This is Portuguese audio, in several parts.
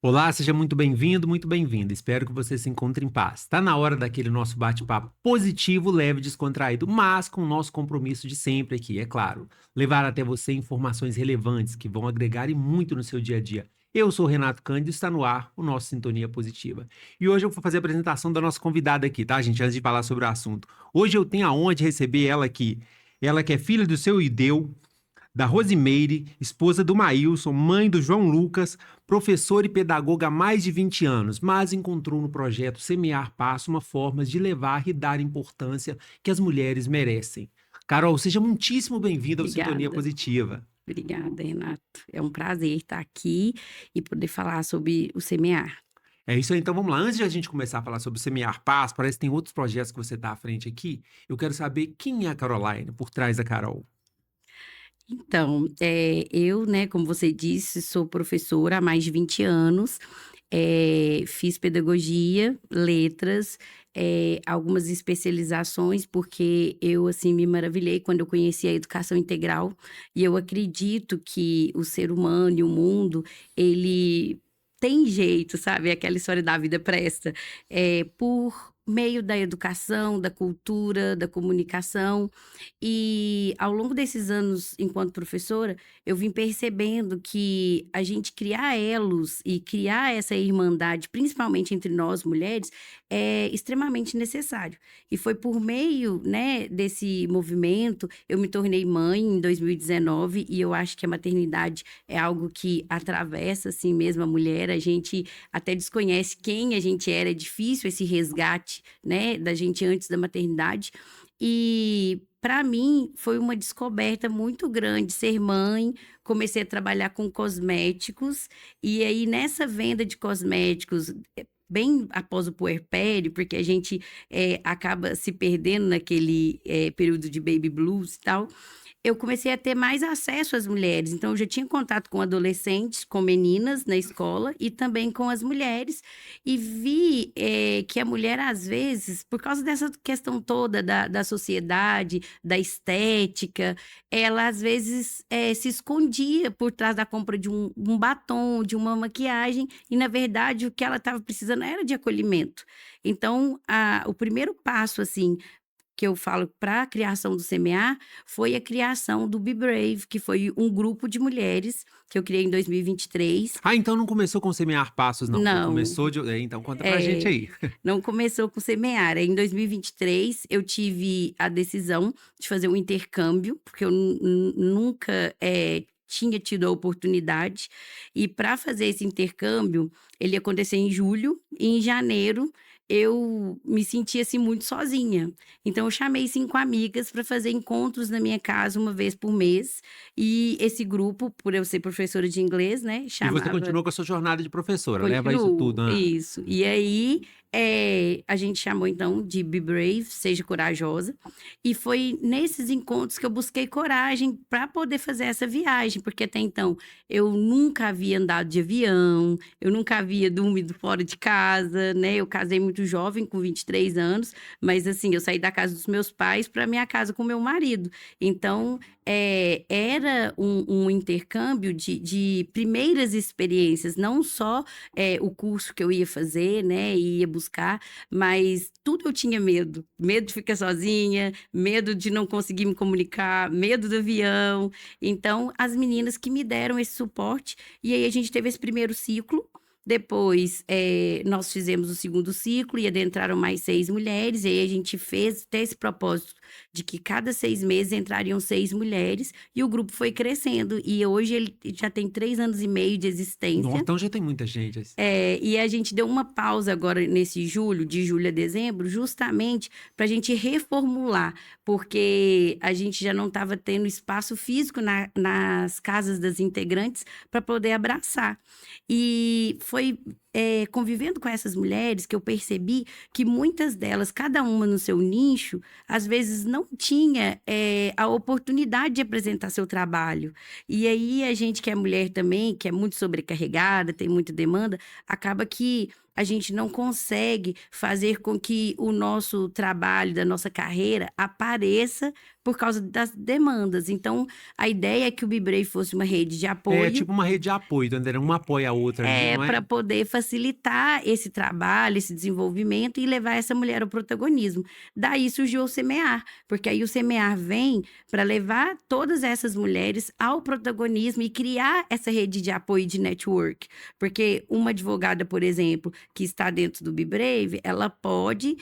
Olá, seja muito bem-vindo, muito bem-vinda. Espero que você se encontre em paz. Está na hora daquele nosso bate-papo positivo, leve, descontraído, mas com o nosso compromisso de sempre aqui, é claro. Levar até você informações relevantes que vão agregar e muito no seu dia a dia. Eu sou o Renato Cândido e está no ar o nosso Sintonia Positiva. E hoje eu vou fazer a apresentação da nossa convidada aqui, tá, gente? Antes de falar sobre o assunto. Hoje eu tenho a honra de receber ela aqui. Ela que é filha do seu Ideu, da Rosimeire, esposa do Maílson, mãe do João Lucas, professora e pedagoga há mais de 20 anos, mas encontrou no projeto Semear Passo uma forma de levar e dar importância que as mulheres merecem. Carol, seja muitíssimo bem-vinda ao Sintonia Obrigada, Positiva. obrigada, Renato. É um prazer estar aqui e poder falar sobre o semear. É isso aí, então vamos lá. Antes de a gente começar a falar sobre o Semear Paz, parece que tem outros projetos que você está à frente aqui. Eu quero saber quem é a Caroline por trás da Carol. Então, eu, né, como você disse, sou professora há mais de 20 anos, fiz pedagogia, letras, algumas especializações, porque eu, assim, me maravilhei quando eu conheci a educação integral, e eu acredito que o ser humano e o mundo, ele tem jeito, sabe, aquela história da vida presta, por meio da educação, da cultura, da comunicação. E ao longo desses anos, enquanto professora, eu vim percebendo que a gente criar elos e criar essa irmandade, principalmente entre nós mulheres, é extremamente necessário. E foi por meio, né, desse movimento, eu me tornei mãe em 2019 e eu acho que a maternidade é algo que atravessa assim mesmo a mulher. A gente até desconhece quem a gente era, é difícil esse resgate, né, da gente antes da maternidade. E para mim foi uma descoberta muito grande ser mãe. Comecei a trabalhar com cosméticos, e aí nessa venda de cosméticos, bem após o puerpério, porque a gente, acaba se perdendo naquele, período de baby blues e tal, eu comecei a ter mais acesso às mulheres, então eu já tinha contato com adolescentes, com meninas na escola e também com as mulheres, e vi, que a mulher às vezes, por causa dessa questão toda da sociedade, da estética, ela às vezes, se escondia por trás da compra de um batom, de uma maquiagem, e na verdade o que ela estava precisando era de acolhimento. Então o primeiro passo, assim, que eu falo para a criação do Semear, foi a criação do Be Brave, que foi um grupo de mulheres que eu criei em 2023. Ah, então não começou com Semear Passos, não. Já Não, começou de. Então conta pra gente eh, aí. não começou com Semear. Em 2023 eu tive a decisão de fazer um intercâmbio, porque eu nunca, tinha tido a oportunidade, e para fazer esse intercâmbio, ele ia acontecer em julho, e em janeiro eu me sentia, assim, muito sozinha. Então eu chamei 5 amigas para fazer encontros na minha casa uma vez por mês, e esse grupo, por eu ser professora de inglês, né, E você chamava. continuou com a sua jornada de professora, leva isso Continuo, tudo, hã. isso. E aí, a gente chamou então de Be Brave, seja corajosa, e foi nesses encontros que eu busquei coragem para poder fazer essa viagem, porque até então eu nunca havia andado de avião, eu nunca havia dormido fora de casa, né, eu casei muito jovem, com 23 anos, mas assim, eu saí da casa dos meus pais para minha casa com meu marido. Então, era um intercâmbio de primeiras experiências, não só o curso que eu ia fazer, né, e ia buscar, mas tudo eu tinha medo. Medo de ficar sozinha, medo de não conseguir me comunicar, medo do avião. Então, as meninas que me deram esse suporte, e aí a gente teve esse primeiro ciclo. Depois, nós fizemos o segundo ciclo e adentraram mais 6 mulheres, e aí a gente fez até esse propósito de que cada 6 meses entrariam 6 mulheres, e o grupo foi crescendo. E hoje ele já tem 3 anos e meio de No existência. então já tem muita gente. E a gente deu uma pausa agora nesse julho, de julho a dezembro, justamente para a gente reformular, porque a gente já não estava tendo espaço físico nas casas das integrantes para poder abraçar. E foi, convivendo com essas mulheres que eu percebi que muitas delas, cada uma no seu nicho, às vezes não tinha, a oportunidade de apresentar seu trabalho. E aí a gente que é mulher também, que é muito sobrecarregada, tem muita demanda, acaba que a gente não consegue fazer com que o nosso trabalho, da nossa carreira, apareça por causa das demandas. Então, a ideia é que o Bibrave fosse uma rede de É apoio tipo uma rede de apoio, tá entendendo? Uma apoia a outra ali, não para é? poder facilitar esse trabalho, esse desenvolvimento e levar essa mulher ao protagonismo. Daí surgiu o Semear, porque aí o Semear vem para levar todas essas mulheres ao protagonismo e criar essa rede de apoio de network. Porque uma advogada, por exemplo, que está dentro do Bibrave, ela pode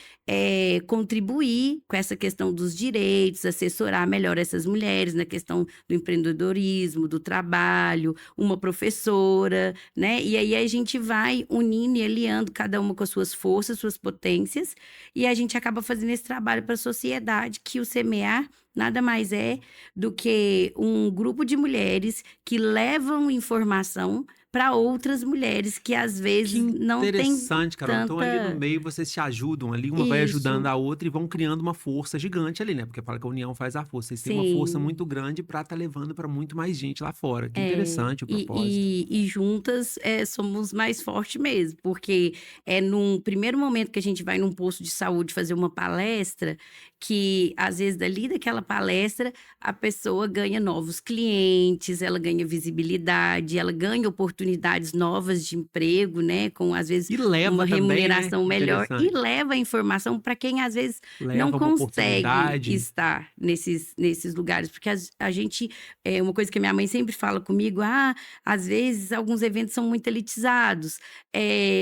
contribuir com essa questão dos direitos, assessorar melhor essas mulheres na questão do empreendedorismo, do trabalho, uma professora, né? E aí a gente vai unindo e aliando cada uma com as suas forças, suas potências, e a gente acaba fazendo esse trabalho para a sociedade, que o Semear nada mais é do que um grupo de mulheres que levam informação para outras mulheres que às Que vezes não têm interessante, Carol. Então, ali no tanta. meio, vocês se ajudam ali, uma vai ajudando Isso, a outra e vão criando uma força gigante ali, né? Porque fala que a união faz a força. Vocês têm uma força sim. muito grande para estar levando para muito mais gente lá fora. Que É, interessante o propósito. e juntas somos mais fortes mesmo, porque é num primeiro momento que a gente vai num posto de saúde fazer uma palestra, que às vezes dali daquela palestra a pessoa ganha novos clientes, ela ganha visibilidade, ela ganha oportunidades novas de emprego, né? Com às vezes E uma leva também, né? remuneração melhor e Interessante. leva a informação para quem às vezes não Leva uma consegue oportunidade. estar nesses lugares, porque a gente é uma coisa que a minha mãe sempre fala comigo: "Ah, às vezes alguns eventos são muito elitizados".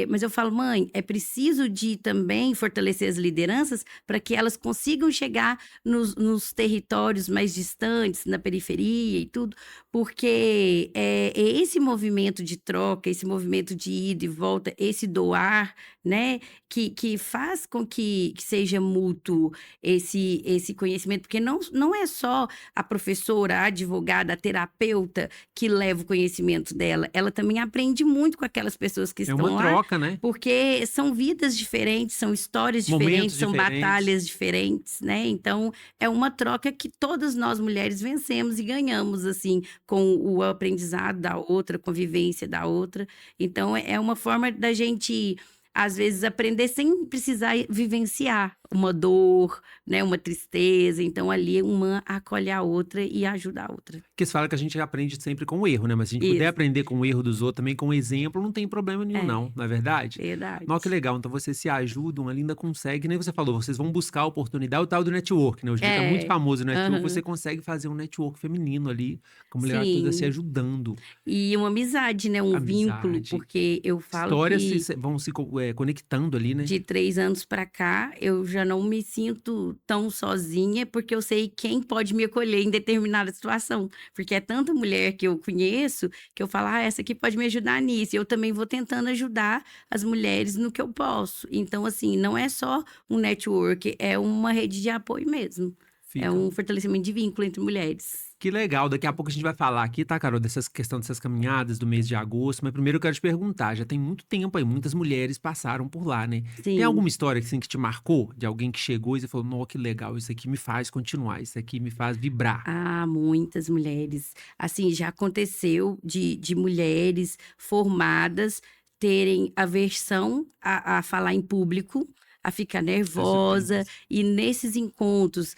Mas eu falo: "Mãe, é preciso de também fortalecer as lideranças para que elas consigam chegar nos territórios mais distantes, na periferia e tudo, porque é esse movimento de troca, esse movimento de ida e volta, esse doar, né, que faz com que seja mútuo esse conhecimento, porque não é só a professora, a advogada, a terapeuta que leva o conhecimento dela, ela também aprende muito com aquelas pessoas que É uma estão lá, troca, né? porque são vidas diferentes, são histórias Momentos diferentes, são diferentes. batalhas diferentes, né? Então, é uma troca que todas nós mulheres vencemos e ganhamos, assim, com o aprendizado da outra, com a vivência da outra. Então, é uma forma da gente, às vezes, aprender sem precisar vivenciar uma dor, né, uma tristeza. Então, ali uma acolhe a outra e ajuda a outra. Porque você fala que a gente aprende sempre com o erro, né? Mas se a gente puder Isso. aprender com o erro dos outros também, com o exemplo, não tem problema nenhum, É, não é verdade? Nossa, que verdade. legal. Então vocês se ajudam ali, ainda conseguem, nem você falou, vocês vão buscar a oportunidade, o tal do network, né? Hoje em dia tá muito É. famoso o network, você Aham. consegue fazer um network feminino ali, com a mulher toda se Sim. ajudando. E uma amizade, né, um vínculo, Amizade. porque eu falo Histórias que vão se conectando ali, né? de 3 anos para cá, eu já não me sinto tão sozinha, porque eu sei quem pode me acolher em determinada situação. Porque é tanta mulher que eu conheço, que eu falo: "Ah, essa aqui pode me ajudar nisso", e eu também vou tentando ajudar as mulheres no que eu posso. Então, assim, não é só um network, é uma rede de apoio mesmo. É Fica. um fortalecimento de vínculo entre mulheres. Que legal, daqui a pouco a gente vai falar aqui, tá, Carol, dessas questão dessas caminhadas do mês de agosto, mas primeiro eu quero te perguntar, já tem muito tempo aí, muitas mulheres passaram por lá, né? Tem alguma Sim. história assim, que te marcou, de alguém que chegou e você falou, não, que legal, isso aqui me faz continuar, isso aqui me faz vibrar. Ah, muitas mulheres. Assim, já aconteceu de mulheres formadas terem aversão a falar em público, a ficar Isso nervosa, mesmo. e nesses encontros,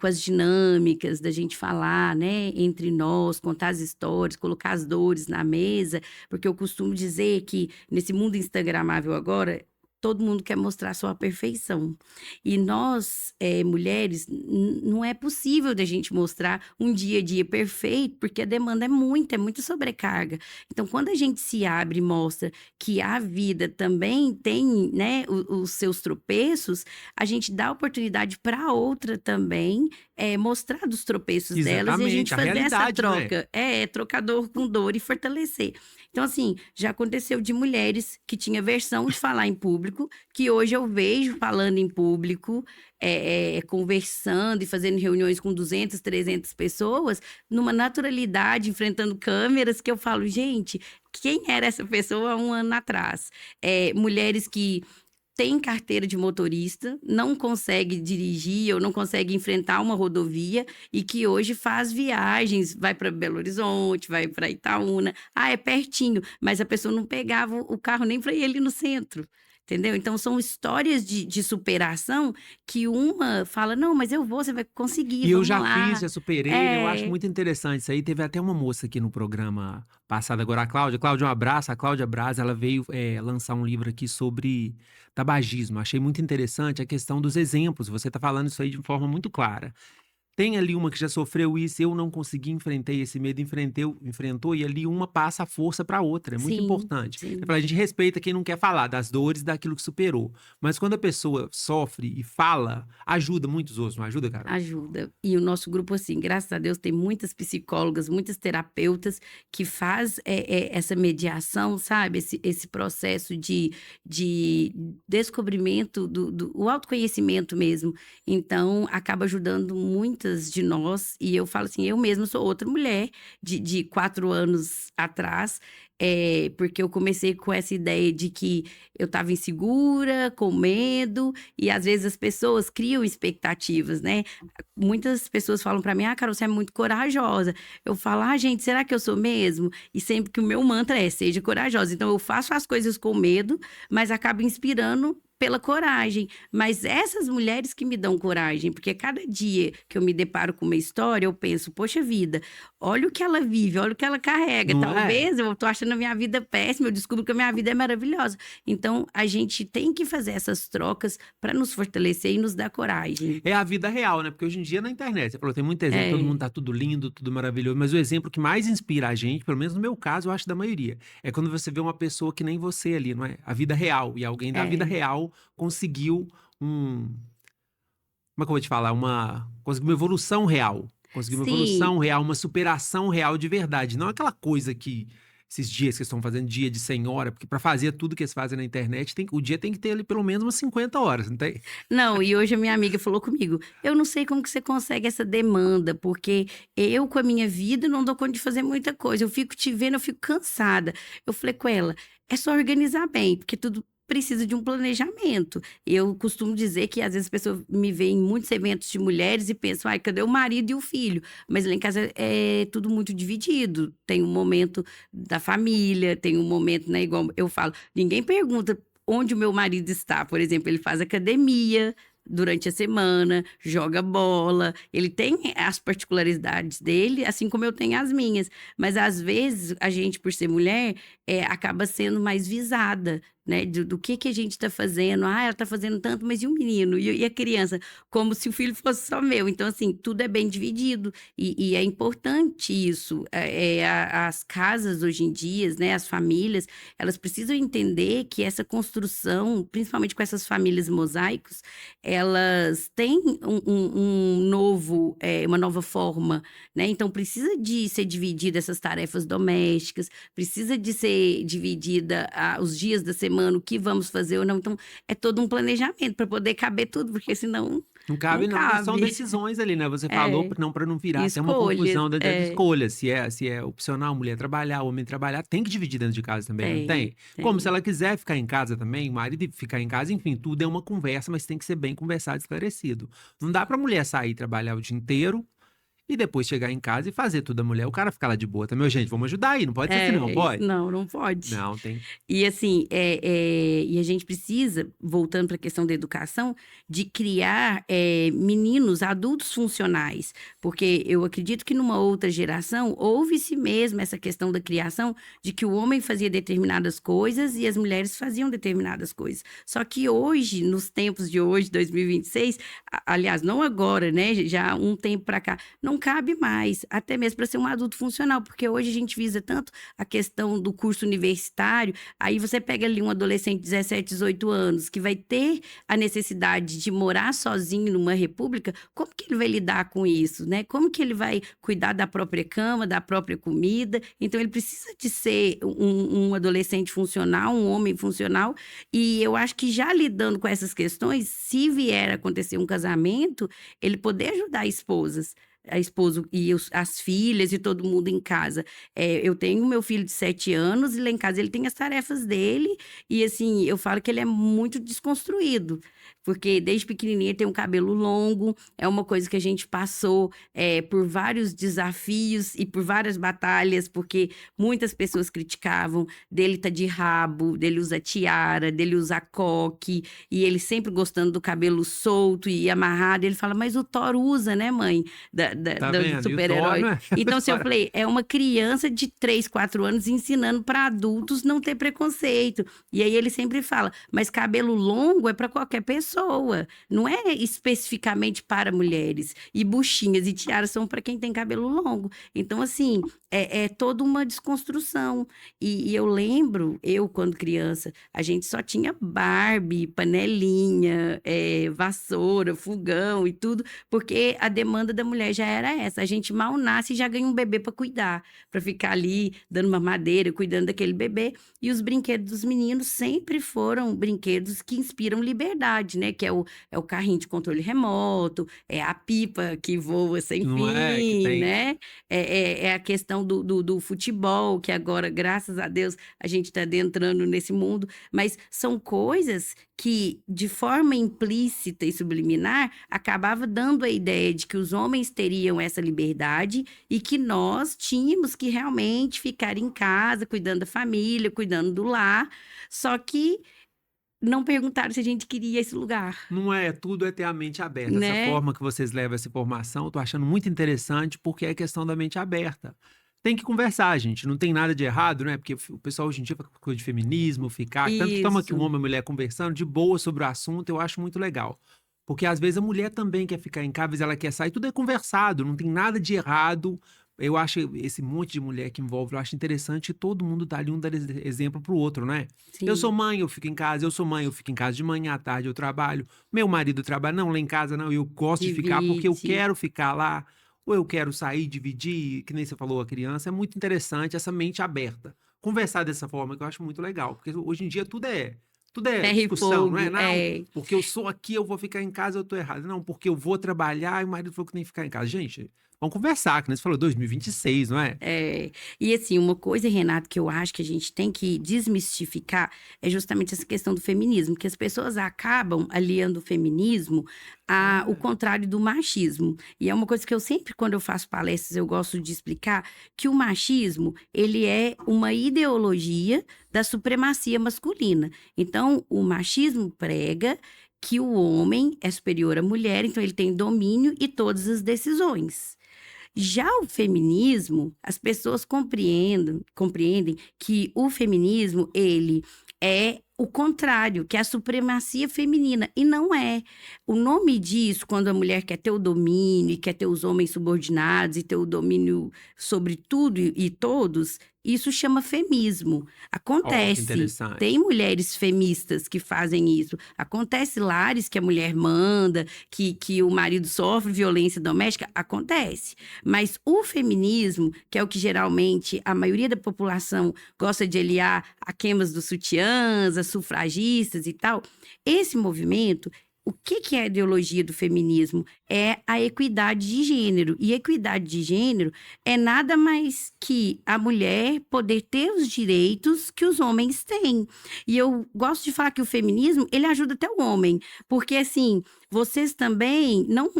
com as dinâmicas da gente falar, né, entre nós, contar as histórias, colocar as dores na mesa, porque eu costumo dizer que nesse mundo instagramável agora, todo mundo quer mostrar sua perfeição. E nós, mulheres, não é possível da gente mostrar um dia a dia perfeito, porque a demanda é muita sobrecarga. Então, quando a gente se abre e mostra que a vida também tem, né, os seus tropeços, a gente dá oportunidade para outra também, mostrar dos tropeços delas e a gente Exatamente, a fazer essa realidade, não é? troca. É, trocador com dor e fortalecer. Então, assim, já aconteceu de mulheres que tinha versão de falar em público, que hoje eu vejo falando em público, conversando e fazendo reuniões com 200, 300 pessoas, numa naturalidade, enfrentando câmeras, que eu falo: "Gente, quem era essa pessoa há um ano atrás?". Mulheres que têm carteira de motorista, não consegue dirigir ou não consegue enfrentar uma rodovia e que hoje faz viagens, vai para Belo Horizonte, vai para Itaúna. Ah, é pertinho, mas a pessoa não pegava o carro nem para ir ali no centro. entendeu? Então são histórias de superação que uma fala, não, mas eu vou, você vai conseguir, E eu vamos já lá. fiz, já superei, né? Eu acho É, muito interessante isso aí. Teve até uma moça aqui no programa passado agora, a Cláudia. Cláudia, um abraço. A Cláudia Braz, ela veio lançar um livro aqui sobre tabagismo. Achei muito interessante a questão dos exemplos. Você está falando isso aí de forma muito clara. Tem ali uma que já sofreu isso, eu não consegui, enfrentei esse medo, enfrentou, e ali uma passa a força para outra. É muito sim, importante. sim. A gente respeita quem não quer falar das dores, daquilo que superou. Mas quando a pessoa sofre e fala, ajuda muitos outros, não ajuda, Carol? Ajuda. E o nosso grupo, assim, graças a Deus, tem muitas psicólogas, muitas terapeutas que faz essa mediação, sabe? Esse processo de descobrimento o autoconhecimento mesmo. Então, acaba ajudando muitas de nós. E eu falo assim, eu mesma sou outra mulher de 4 anos atrás, porque eu comecei com essa ideia de que eu estava insegura, com medo, e às vezes as pessoas criam expectativas, né? Muitas pessoas falam pra mim: "Ah, Carol, você é muito corajosa". Eu falo: "Ah, gente, será que eu sou mesmo?". E sempre que o meu mantra é: "Seja corajosa". Então eu faço as coisas com medo, mas acabo inspirando pela coragem. Mas essas mulheres que me dão coragem, porque cada dia que eu me deparo com uma história, eu penso: "Poxa vida, olha o que ela vive, olha o que ela carrega". Não é? Talvez eu tô achando a minha vida péssima, eu descubro que a minha vida é maravilhosa. Então a gente tem que fazer essas trocas para nos fortalecer e nos dar coragem. É a vida real, né? Porque hoje em dia na internet, você falou, tem muito exemplo, todo É. mundo tá tudo lindo, tudo maravilhoso, mas o exemplo que mais inspira a gente, pelo menos no meu caso, eu acho da maioria, é quando você vê uma pessoa que nem você ali, não é? A vida real, e alguém da vida É, real conseguiu um, como é que eu vou te falar? Conseguiu uma evolução real. Conseguiu uma sim. evolução real, uma superação real de verdade. Não aquela coisa que esses dias que estão fazendo dia de 100 horas, porque para fazer tudo que eles fazem na internet, o dia tem que ter ali pelo menos umas 50 horas, não tem? Não, e hoje a minha amiga falou comigo: "Eu não sei como que você consegue essa demanda, porque eu com a minha vida não dou conta de fazer muita coisa, eu fico te vendo, eu fico cansada". Eu falei com ela: "É só organizar bem, porque tudo precisa de um planejamento". Eu costumo dizer que às vezes as pessoas me veem em muitos eventos de mulheres e pensam: "Ai, cadê o marido e o filho?". Mas lá em casa é tudo muito dividido, tem um momento da família, tem um momento, né, igual eu falo, ninguém pergunta onde o meu marido está. Por exemplo, ele faz academia durante a semana, joga bola, ele tem as particularidades dele, assim como eu tenho as minhas. Mas às vezes a gente, por ser mulher, acaba sendo mais visada, né, do que a gente está fazendo. "Ah, ela está fazendo tanto, mas e o menino? E a criança?". Como se o filho fosse só meu. Então, assim, tudo é bem dividido e é importante isso. As casas hoje em dias, né, as famílias, elas precisam entender que essa construção, principalmente com essas famílias mosaicos, elas têm uma nova forma, né, então precisa de ser dividida essas tarefas domésticas, precisa de ser dividida os dias da semana, o que vamos fazer ou não, então é todo um planejamento para poder caber tudo, porque senão Não não cabe não, são cabe. decisões ali, né, você falou É, para não virar até uma escolhas. confusão das É, escolhas, se é opcional a mulher trabalhar, o homem trabalhar, tem que dividir dentro de casa também, não tem, tem? Como se tem. ela quiser ficar em casa também, o marido ficar em casa, enfim, tudo é uma conversa, mas tem que ser bem conversado, esclarecido. Não dá pra mulher sair e trabalhar o dia inteiro e depois chegar em casa e fazer tudo a mulher, o cara ficar lá de boa também. Gente, vamos ajudar aí, não pode ser assim não, Isso pode? não, não pode. Não, tem. E assim, e a gente precisa, voltando para a questão da educação, de criar, meninos, adultos funcionais, porque eu acredito que numa outra geração houve-se mesmo essa questão da criação de que o homem fazia determinadas coisas e as mulheres faziam determinadas coisas. Só que hoje, nos tempos de hoje, 2026, aliás, não agora, né, já um tempo para cá, não cabe mais, até mesmo para ser um adulto funcional, porque hoje a gente visa tanto a questão do curso universitário. Aí você pega ali um adolescente de 17, 18 anos, que vai ter a necessidade de morar sozinho numa república, como que ele vai lidar com isso, né? Como que ele vai cuidar da própria cama, da própria comida? Então ele precisa de ser um adolescente funcional, um homem funcional, e eu acho que já lidando com essas questões, se vier a acontecer um casamento, ele poder ajudar a esposa e as filhas e todo mundo em casa. Eu tenho meu filho de 7 anos e lá em casa ele tem as tarefas dele e, assim, eu falo que ele é muito desconstruído. porque desde pequenininha tem um cabelo longo, é uma coisa que a gente passou por vários desafios e por várias batalhas, porque muitas pessoas criticavam dele tá de rabo, dele usa tiara, dele usa coque, e ele sempre gostando do cabelo solto e amarrado. Ele fala, mas o Thor usa, né, mãe? Tá Do vendo? E o Thor, super-herói. né? Então, assim, eu falei, é uma criança de 3, 4 anos ensinando para adultos não ter preconceito. E aí ele sempre fala, mas cabelo longo é para qualquer pessoa, não é especificamente para mulheres. E buchinhas e tiaras são para quem tem cabelo longo. Então, assim, é toda uma desconstrução. E eu lembro, eu quando criança, a gente só tinha Barbie, panelinha, vassoura, fogão e tudo, porque a demanda da mulher já era essa. A gente mal nasce e já ganha um bebê para cuidar, para ficar ali dando mamadeira, cuidando daquele bebê. E os brinquedos dos meninos sempre foram brinquedos que inspiram liberdade, né? Que é o carrinho de controle remoto, é a pipa que voa sem Não é que fim, tem. né? É a questão do futebol, que agora, graças a Deus, a gente está adentrando nesse mundo. Mas são coisas que, de forma implícita e subliminar, acabava dando a ideia de que os homens teriam essa liberdade e que nós tínhamos que realmente ficar em casa, cuidando da família, cuidando do lar. Só que não perguntaram se a gente queria esse lugar, Não é, tudo é ter a mente aberta. Essa né? forma que vocês levam essa informação, eu tô achando muito interessante, porque é questão da mente aberta. Tem que conversar, gente. Não tem nada de errado, né? Porque o pessoal hoje em dia fica com coisa de feminismo, ficar. Tanto que estamos aqui um Isso. homem e mulher conversando de boa sobre o assunto, eu acho muito legal. Porque às vezes a mulher também quer ficar em casa, às vezes ela quer sair, tudo é conversado, não tem nada de errado. Eu acho esse monte de mulher que envolve, eu acho interessante todo mundo dar ali um dar exemplo pro outro, né? Eu sou Sim, mãe, eu fico em casa, eu sou mãe, eu fico em casa de manhã, à tarde eu trabalho. Meu marido trabalha, não, lá em casa não, eu gosto de ficar porque eu divide. quero ficar lá, ou eu quero sair, dividir, que nem você falou, a criança. É muito interessante essa mente aberta. Conversar dessa forma que eu acho muito legal, porque hoje em dia tudo é Ferro e discussão, não é? fogo, Não, porque eu sou aqui, eu vou ficar em casa, eu tô errado. Não, porque eu vou trabalhar e o marido falou que tem que ficar em casa. Gente, vamos conversar, que nem você falou, 2026, não é? E assim, uma coisa, Renato, que eu acho que a gente tem que desmistificar é justamente essa questão do feminismo, que as pessoas acabam aliando o feminismo ao É. contrário do machismo. E é uma coisa que eu sempre, quando eu faço palestras, eu gosto de explicar que o machismo, ele é uma ideologia da supremacia masculina. Então, o machismo prega que o homem é superior à mulher, então ele tem domínio e todas as decisões. Já o feminismo, as pessoas compreendem que o feminismo, ele é o contrário, que é a supremacia feminina, e não é. O nome disso, quando a mulher quer ter o domínio e quer ter os homens subordinados e ter o domínio sobre tudo e todos, isso chama femismo. Ó, que Acontece, tem interessante. mulheres feministas que fazem isso. Acontece lares que a mulher manda, que o marido sofre violência doméstica, acontece. Mas o feminismo, que é o que geralmente a maioria da população gosta de aliar a queimas dos sutiãs, as sufragistas e tal, esse movimento, o que é a ideologia do feminismo? É a equidade de gênero. E equidade de gênero é nada mais que a mulher poder ter os direitos que os homens têm. E eu gosto de falar que o feminismo, ele ajuda até o homem. Porque, assim, vocês também não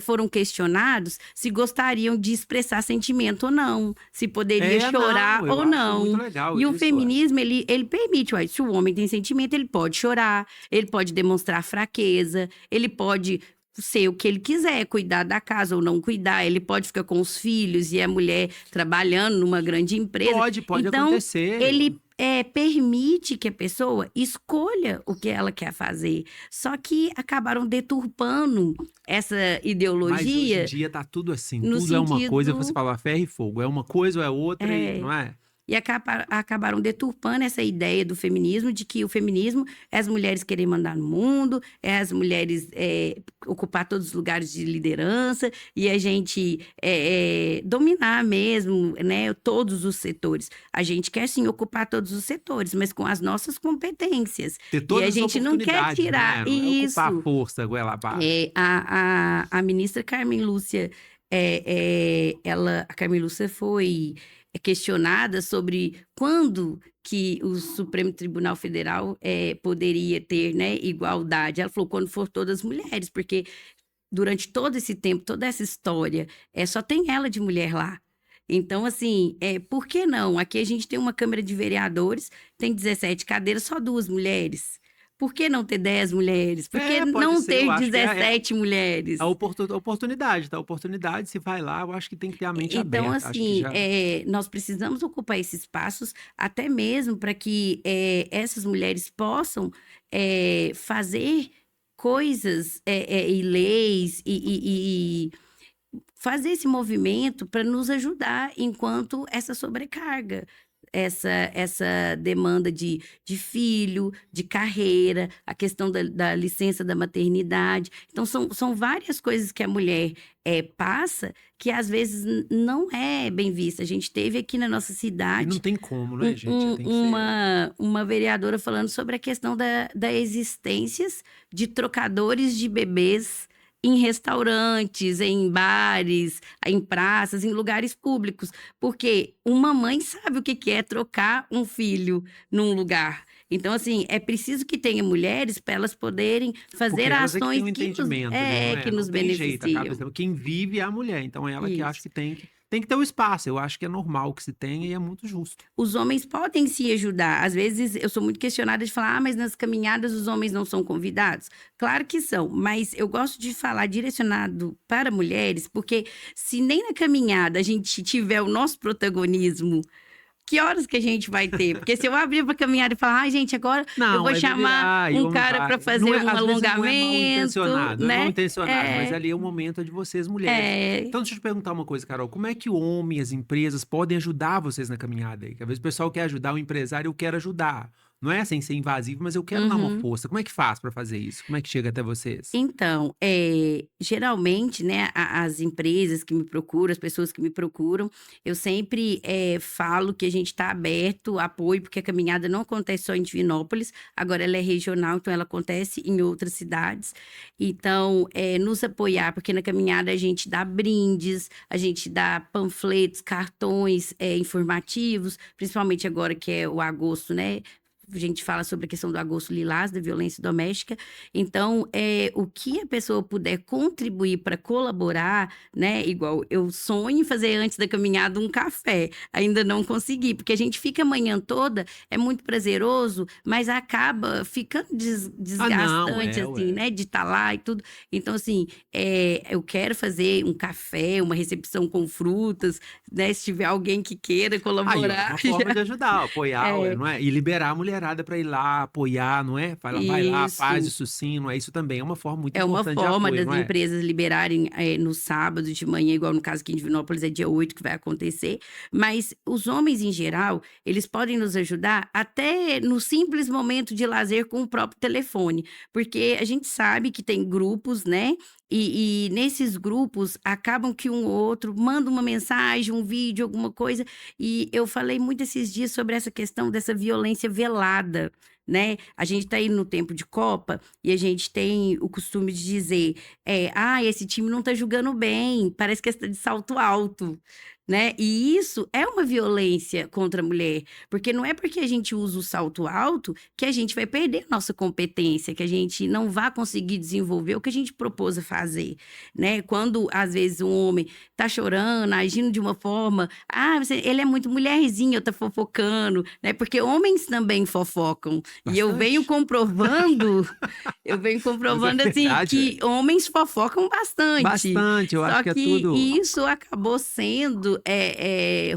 foram questionados se gostariam de expressar sentimento ou não, se poderia Não, chorar eu ou acho muito não. legal E o isso, ué. feminismo, ele permite, ué, se o homem tem sentimento, ele pode chorar, ele pode demonstrar fraqueza, ele pode ser o que ele quiser, cuidar da casa ou não cuidar, ele pode ficar com os filhos e a mulher trabalhando numa grande empresa. Pode Então, acontecer. ele permite que a pessoa escolha o que ela quer fazer. Só que acabaram deturpando essa Mas hoje em ideologia dia tá tudo assim, no tudo é uma coisa, você sentido. fala ferro e fogo, é uma coisa ou é outra, e, É, não é? e acabaram deturpando essa ideia do feminismo, de que o feminismo é as mulheres querer mandar no mundo, é as mulheres ocupar todos os lugares de liderança e a gente dominar mesmo, né, todos os setores. A gente quer sim ocupar todos os setores, mas com as nossas competências. Ter E a todas as gente não quer oportunidades, tirar né? Não é ocupar a isso. força goela abaixo. A ministra Carmen Lúcia, a Carmen Lúcia foi questionada sobre quando que o Supremo Tribunal Federal poderia ter, né, igualdade. Ela falou quando for todas as mulheres, porque durante todo esse tempo, toda essa história, só tem ela de mulher lá. Então, assim, por que não? Aqui a gente tem uma Câmara de Vereadores, tem 17 cadeiras, só 2 mulheres. Por que não ter 10 mulheres? Por que Pode não ser, eu ter acho que 17 mulheres? a oportunidade, tá? A oportunidade, se vai lá, eu acho que tem que ter a mente Então, aberta. Acho que assim, já. nós precisamos ocupar esses espaços, até mesmo para que essas mulheres possam fazer coisas e leis e fazer esse movimento para nos ajudar enquanto essa sobrecarga, essa demanda de filho, de carreira, a questão da licença da maternidade. Então, são várias coisas que a mulher passa que às vezes não é bem vista. A gente teve aqui na nossa E não cidade tem como, né, gente? Tem que ser. uma vereadora falando sobre a questão da existências de trocadores de bebês em restaurantes, em bares, em praças, em lugares públicos, porque uma mãe sabe o que que é trocar um filho num lugar. Então, assim, é preciso que tenha mulheres para elas poderem Porque fazer elas é que têm ações um entendimento, né? Não que é? Não nos tem jeito. beneficiam. Quem vive é a mulher. Então, ela que acha Isso. que tem que ter o espaço. Eu acho que é normal que se tenha e é muito justo. Os homens podem se ajudar. Às vezes eu sou muito questionada de falar, mas nas caminhadas os homens não são convidados. Claro que são, mas eu gosto de falar direcionado para mulheres, porque se nem na caminhada a gente tiver o nosso protagonismo, que horas que a gente vai ter? Porque se eu abrir para caminhada e falar, ai, gente, agora eu Não, vou é chamar virar e o um homem cara vai. para fazer um Às vezes não é mal alongamento, intencionado, não é mal né? intencionado, mas ali é o momento de vocês mulheres. É, Então, deixa eu te perguntar uma coisa, Carol. Como é que o homem, as empresas podem ajudar vocês na caminhada aí? Que às vezes o pessoal quer ajudar o empresário, eu quero ajudar. Não é sem ser invasivo, mas eu quero dar uma uhum. força. Como é que faz para fazer isso? Como é que chega até vocês? Então, geralmente, né, as empresas que me procuram, as pessoas que me procuram, eu sempre falo que a gente está aberto a apoio, porque a caminhada não acontece só em Divinópolis, agora ela é regional, então ela acontece em outras cidades. Então, nos apoiar, porque na caminhada a gente dá brindes, a gente dá panfletos, cartões informativos, principalmente agora que é o agosto, né? A gente fala sobre a questão do agosto lilás, da violência doméstica. Então, o que a pessoa puder contribuir para colaborar, né? Igual eu sonho em fazer antes da caminhada um café. Ainda não consegui, porque a gente fica a manhã toda, é muito prazeroso, mas acaba ficando Ah, não, desgastante, assim, ué. né? De estar lá e tudo. Então, assim, eu quero fazer um café, uma recepção com frutas, né? Se tiver alguém que queira Aí, ó, colaborar, uma forma já de ajudar, apoiar, ué, é não é? E liberar a mulherada para ir lá, apoiar, não é? Vai lá, faz isso. isso sim, não é? Isso também é uma forma muito É uma importante de forma apoio, das não é? empresas liberarem, no sábado de manhã, igual no caso aqui em Divinópolis é dia 8 que vai acontecer, mas os homens em geral, eles podem nos ajudar até no simples momento de lazer com o próprio telefone, porque a gente sabe que tem grupos, né, e nesses grupos acabam que um ou outro manda uma mensagem, um vídeo, alguma coisa, e eu falei muito esses dias sobre essa questão dessa violência velada, né. A gente tá aí no tempo de Copa, e a gente tem o costume de dizer, "Ah, esse time não tá jogando bem, parece que está de salto alto", né. E isso é uma violência contra a mulher, porque não é porque a gente usa o salto alto que a gente vai perder a nossa competência, que a gente não vai conseguir desenvolver o que a gente propôs a fazer, né. Quando, às vezes, um homem tá chorando, agindo de uma forma, "Ah, ele é muito mulherzinha, tá fofocando", né, porque homens também fofocam. E Bastante. eu venho Mas é comprovando, assim, verdade, que homens fofocam bastante. bastante, eu acho Só que é que tudo. isso acabou sendo,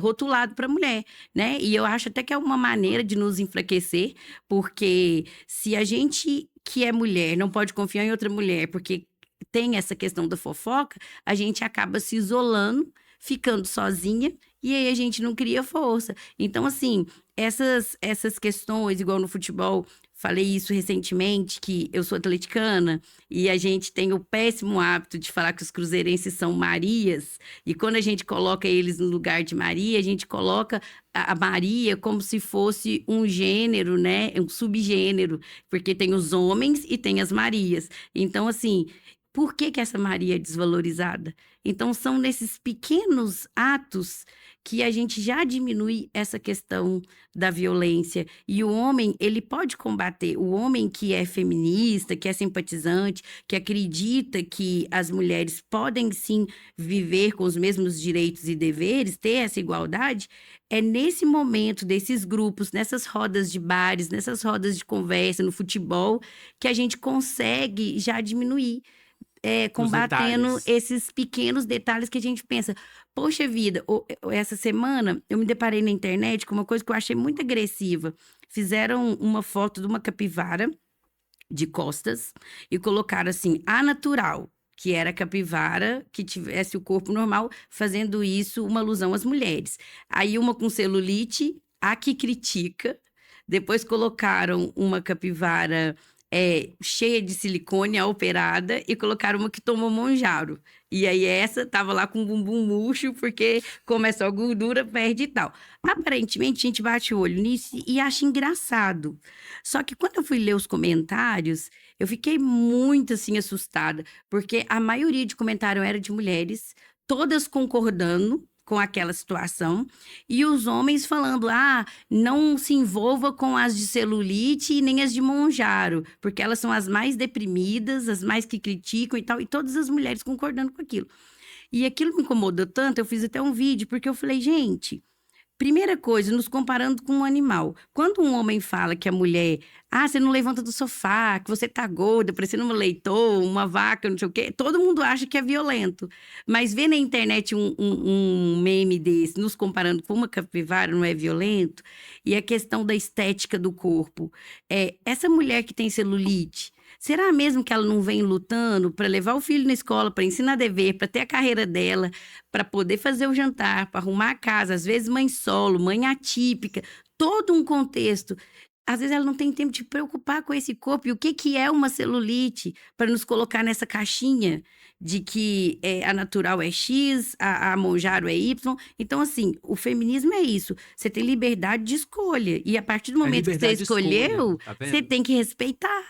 rotulado para mulher, né. E eu acho até que é uma maneira de nos enfraquecer, porque se a gente que é mulher não pode confiar em outra mulher, porque tem essa questão da fofoca, a gente acaba se isolando, ficando sozinha, e aí a gente não cria força. Então, assim, essas questões, igual no futebol, falei isso recentemente, que eu sou atleticana e a gente tem o péssimo hábito de falar que os cruzeirenses são Marias, e quando a gente coloca eles no lugar de Maria, a gente coloca a Maria como se fosse um gênero, né? Um subgênero, porque tem os homens e tem as Marias. Então, assim. por que que essa Maria é desvalorizada? Então, são nesses pequenos atos que a gente já diminui essa questão da violência. E o homem, ele pode combater. O homem que é feminista, que é simpatizante, que acredita que as mulheres podem sim viver com os mesmos direitos e deveres, ter essa igualdade, é nesse momento desses grupos, nessas rodas de bares, nessas rodas de conversa, no futebol, que a gente consegue já diminuir, Os combatendo detalhes. esses pequenos detalhes que a gente pensa, poxa vida, essa semana eu me deparei na internet com uma coisa que eu achei muito agressiva. Fizeram uma foto de uma capivara de costas e colocaram assim, a natural, que era a capivara que tivesse o corpo normal, fazendo isso uma alusão às mulheres. Aí uma com celulite, a que critica. Depois colocaram uma capivara cheia de silicone, a operada, e colocaram uma que tomou Monjaro. E aí essa tava lá com o bumbum murcho, porque como é só gordura, perde e tal. Aparentemente, a gente bate o olho nisso e acha engraçado. Só que quando eu fui ler os comentários, eu fiquei muito, assim, assustada, porque a maioria de comentário era de mulheres, todas concordando com aquela situação, e os homens falando, não se envolva com as de celulite e nem as de Monjaro, porque elas são as mais deprimidas, as mais que criticam e tal, e todas as mulheres concordando com aquilo. E aquilo me incomodou tanto, eu fiz até um vídeo, porque eu falei, gente, primeira coisa, nos comparando com um animal. Quando um homem fala que a mulher, você não levanta do sofá, que você tá gorda, parecendo uma leitoa, uma vaca, não sei o quê, todo mundo acha que é violento. Mas ver na internet um meme desse, nos comparando com uma capivara, não é violento? E a questão da estética do corpo. Essa mulher que tem celulite, será mesmo que ela não vem lutando para levar o filho na escola, para ensinar dever, para ter a carreira dela, para poder fazer o jantar, para arrumar a casa, às vezes mãe solo, mãe atípica, todo um contexto. Às vezes ela não tem tempo de preocupar com esse corpo. E o que que é uma celulite para nos colocar nessa caixinha de que a natural é X, a Monjaro é Y. Então, assim, o feminismo é isso. Você tem liberdade de escolha. E a partir do É momento que você liberdade de escolha, escolheu, tá você vendo? tem que respeitar.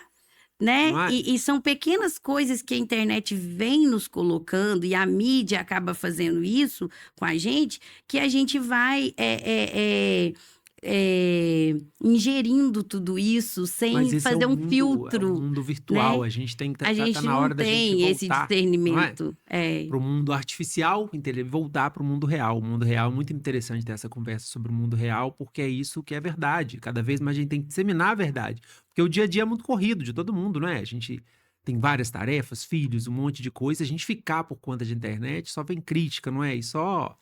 Né? Não é? E são pequenas coisas que a internet vem nos colocando, e a mídia acaba fazendo isso com a gente, que a gente vai ingerindo tudo isso Mas sem esse fazer um é um filtro, mundo virtual. né? A gente tem que A tá gente na não hora da gente tem esse voltar, não é? discernimento. Para o mundo artificial, voltar para o mundo real. O mundo real é muito interessante ter essa conversa sobre o mundo real, porque é isso que é verdade. Cada vez mais a gente tem que disseminar a verdade. Porque o dia a dia é muito corrido de todo mundo, não é? A gente tem várias tarefas, filhos, um monte de coisa. A gente ficar por conta de internet só vem crítica, não é? E só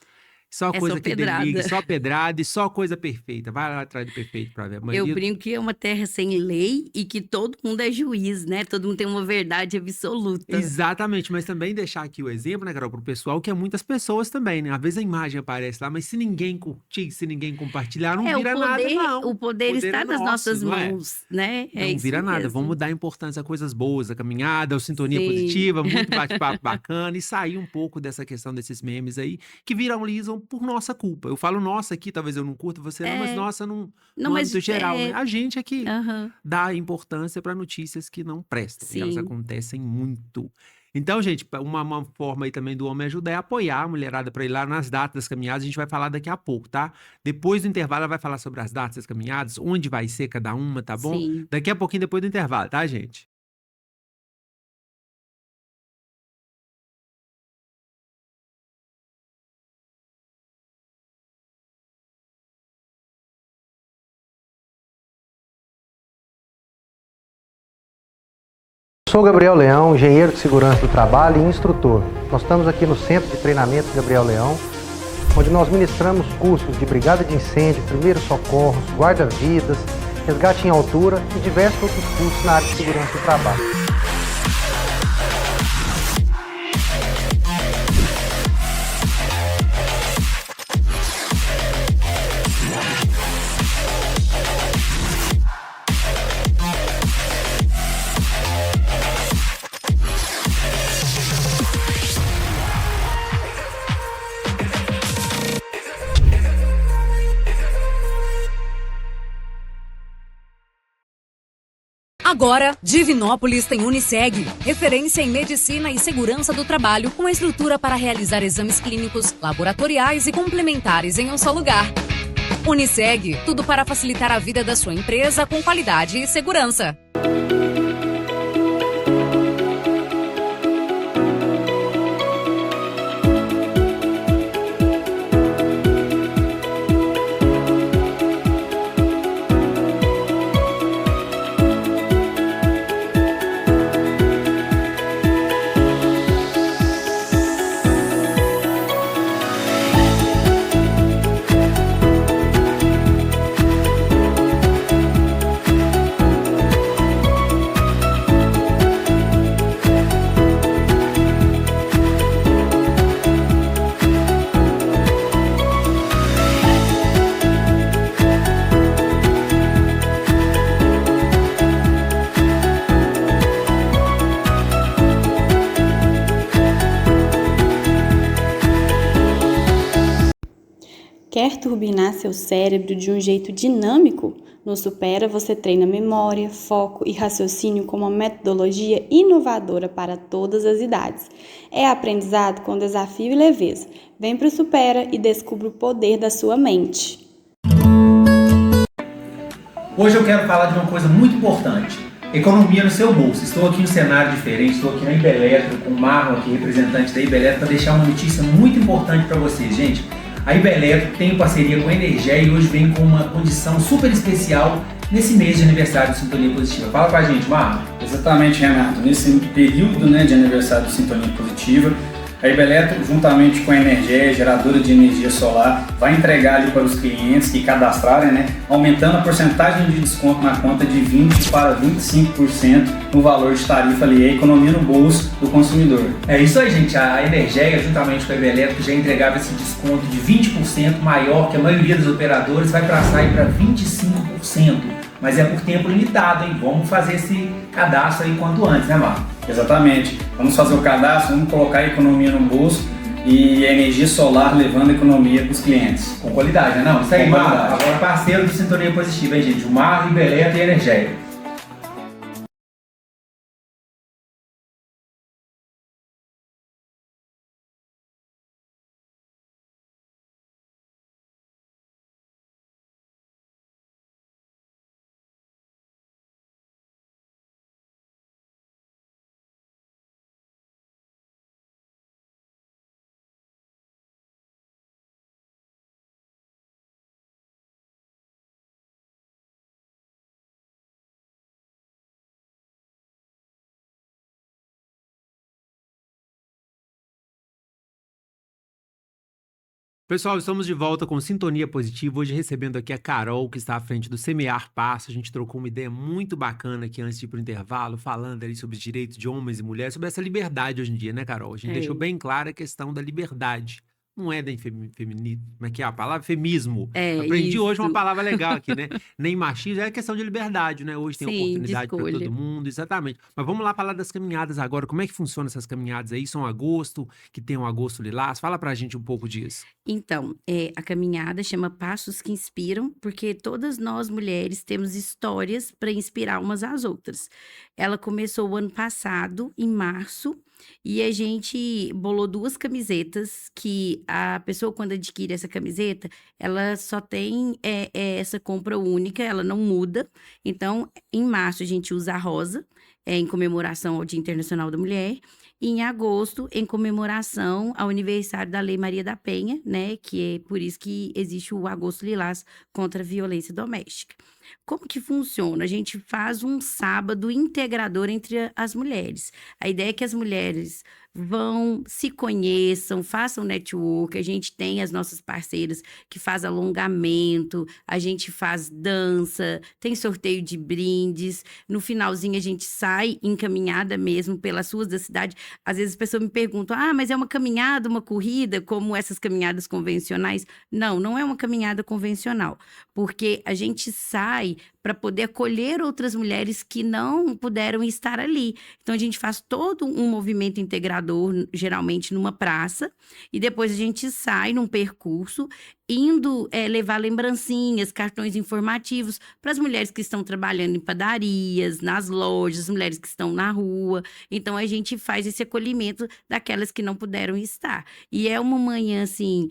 É só coisa que denigre, pedrada. só pedrada e só coisa perfeita. Vai lá atrás do perfeito para ver. A Eu maioria brinco que é uma terra sem lei e que todo mundo é juiz, né? Todo mundo tem uma verdade absoluta. Exatamente, mas também deixar aqui o exemplo, né, Carol, para o pessoal, que é muitas pessoas também, né? Às vezes a imagem aparece lá, mas se ninguém curtir, se ninguém compartilhar, não vira nada, não. O O poder poder está é nas nosso, nossas não é? mãos, né? É Não isso vira nada. Vamos mesmo. dar importância a coisas boas, a caminhada, a sintonia Sim. positiva, muito bate-papo bacana e sair um pouco dessa questão desses memes aí que viralizam por nossa culpa. Eu falo nossa aqui, talvez eu não curta, você não, mas É, nossa não, no âmbito mas geral, né? A gente é que aham, dá importância para notícias que não prestam, e elas sim. acontecem muito. Então, gente, uma forma aí também do homem ajudar é apoiar a mulherada para ir lá nas datas das caminhadas. A gente vai falar daqui a pouco, tá? Depois do intervalo, ela vai falar sobre as datas das caminhadas, onde vai ser cada uma, tá bom? Sim. Daqui a pouquinho, depois do intervalo, tá, gente? Sou Gabriel Leão, engenheiro de segurança do trabalho e instrutor. Nós estamos aqui no Centro de Treinamento Gabriel Leão, onde nós ministramos cursos de brigada de incêndio, primeiros socorros, guarda-vidas, resgate em altura e diversos outros cursos na área de segurança do trabalho. A Agora, Divinópolis tem Uniseg, referência em medicina e segurança do trabalho, com estrutura para realizar exames clínicos, laboratoriais e complementares em um só lugar. Uniseg, tudo para facilitar a vida da sua empresa com qualidade e segurança. Quer turbinar seu cérebro de um jeito dinâmico? No Supera você treina memória, foco e raciocínio com uma metodologia inovadora para todas as idades. É aprendizado com desafio e leveza. Vem para o Supera e descubra o poder da sua mente. Hoje eu quero falar de uma coisa muito importante. Economia no seu bolso. Estou aqui em um cenário diferente, estou aqui na Ibeletro, com o Marlon aqui, representante da Ibeletro, para deixar uma notícia muito importante para vocês, gente. A Ibeletro tem parceria com a Energia e hoje vem com uma condição super especial nesse mês de aniversário do Sintonia Positiva. Fala pra gente, Marlon. Exatamente, Renato. Nesse período, de aniversário do Sintonia Positiva, a Ibeletro, juntamente com a Energia, geradora de energia solar, vai entregar ali para os clientes que cadastrarem, aumentando a porcentagem de desconto na conta de 20% para 25% no valor de tarifa ali, a economia no bolso do consumidor. É isso aí, gente. A Energia, juntamente com a Ibeletro, já entregava esse desconto de 20% maior que a maioria dos operadores, vai passar para 25%. Mas é por tempo limitado, hein? Vamos fazer esse cadastro aí quanto antes, né, Marlon? Exatamente. Vamos fazer o cadastro, vamos colocar a economia no bolso e a energia solar levando a economia para os clientes. Com qualidade, né? Não, isso aí, Marlon. Agora parceiro do Sintonia Positiva, hein, gente? O Marlon, Ibeletro e a Energia. Pessoal, estamos de volta com Sintonia Positiva, hoje recebendo aqui a Carol, que está à frente do Semear Passo. A gente trocou uma ideia muito bacana aqui antes de ir para o intervalo, falando ali sobre os direitos de homens e mulheres, sobre essa liberdade hoje em dia, né, Carol? A gente deixou bem clara a questão da liberdade. Não é da feminismo, como é que é a palavra? Feminismo. Aprendi Isso. hoje uma palavra legal aqui, né? Nem machismo, é questão de liberdade, né? Hoje tem Sim, oportunidade para escolha. todo mundo, exatamente. Mas vamos lá falar das caminhadas agora. Como é que funcionam essas caminhadas aí? São agosto, que tem um agosto lilás. Fala pra gente um pouco disso. Então, a caminhada chama Passos que Inspiram, porque todas nós mulheres temos histórias para inspirar umas às outras. Ela começou o ano passado, em março, e a gente bolou 2 camisetas que a pessoa, quando adquire essa camiseta, ela só tem essa compra única, ela não muda. Então, em março, a gente usa a rosa, em comemoração ao Dia Internacional da Mulher. E em agosto, em comemoração ao aniversário da Lei Maria da Penha, né? Que é por isso que existe o Agosto Lilás contra a violência doméstica. Como que funciona? A gente faz um sábado integrador entre as mulheres. A ideia é que as mulheres vão, se conheçam, façam network. A gente tem as nossas parceiras que faz alongamento, a gente faz dança, tem sorteio de brindes. No finalzinho a gente sai encaminhada mesmo pelas ruas da cidade. Às vezes as pessoas me perguntam, mas é uma caminhada, uma corrida, como essas caminhadas convencionais? Não, não é uma caminhada convencional, porque a gente sai para poder acolher outras mulheres que não puderam estar ali. Então, a gente faz todo um movimento integrador, geralmente numa praça, e depois a gente sai num percurso indo levar lembrancinhas, cartões informativos para as mulheres que estão trabalhando em padarias, nas lojas, mulheres que estão na rua. Então, a gente faz esse acolhimento daquelas que não puderam estar. E é uma manhã, assim,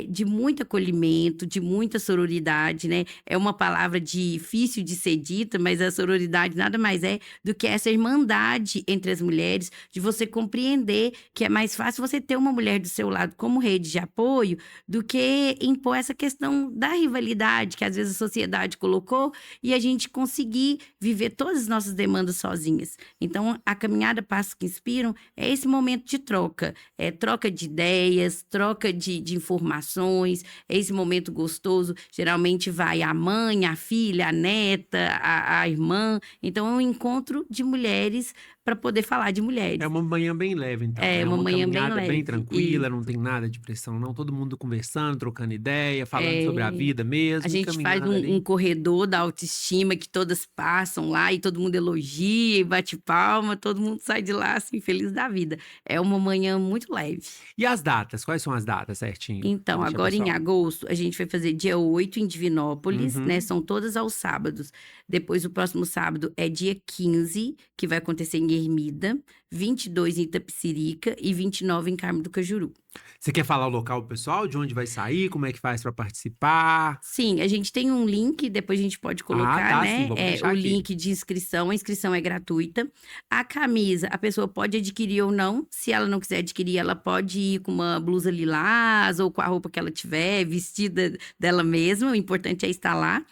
de muito acolhimento, de muita sororidade, né? É uma palavra difícil de ser dita, mas a sororidade nada mais é do que essa irmandade entre as mulheres, de você compreender que é mais fácil você ter uma mulher do seu lado como rede de apoio do que impor essa questão da rivalidade que às vezes a sociedade colocou e a gente conseguir viver todas as nossas demandas sozinhas. Então, a caminhada Passos que Inspiram é esse momento de troca, troca de ideias, troca de informações, é esse momento gostoso. Geralmente vai a mãe, a filha, a neta, a irmã. Então, é um encontro de mulheres para poder falar de mulheres. É uma manhã bem leve, então. É uma manhã bem caminhada leve. bem tranquila, Isso. não tem nada de pressão, não. Todo mundo conversando, trocando ideia, falando sobre a vida mesmo. A gente faz caminhada ali. um corredor da autoestima que todas passam lá e todo mundo elogia e bate palma, todo mundo sai de lá assim, feliz da vida. É uma manhã muito leve. E as datas? Quais são as datas certinho? Então, Deixa, agora em pessoal. agosto, a gente vai fazer dia 8 em Divinópolis, Uhum. né? São todas aos sábados. Depois, o próximo sábado é dia 15, que vai acontecer em Ermida, 22 em Itapecerica e 29 em Carmo do Cajuru. Você quer falar o local pro pessoal? De onde vai sair? Como é que faz para participar? Sim, a gente tem um link, depois a gente pode colocar, tá, né? sim, vamos deixar O aqui. link de inscrição, a inscrição é gratuita. A camisa, a pessoa pode adquirir ou não. Se ela não quiser adquirir, ela pode ir com uma blusa lilás ou com a roupa que ela tiver, vestida dela mesma. O importante é estar lá.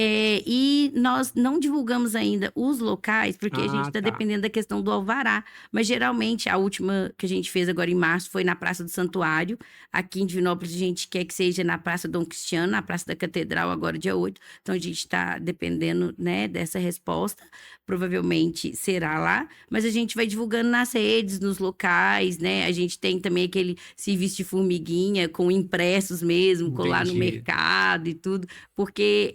E nós não divulgamos ainda os locais, porque a gente está tá. dependendo da questão do alvará. Mas geralmente a última que a gente fez agora em março foi na Praça do Santuário. Aqui em Divinópolis a gente quer que seja na Praça Dom Cristiano, na Praça da Catedral, agora dia 8. Então a gente está dependendo, né, dessa resposta. Provavelmente será lá. Mas a gente vai divulgando nas redes, nos locais, né? A gente tem também aquele serviço de formiguinha com impressos mesmo, colar no Entendi. mercado e tudo. Porque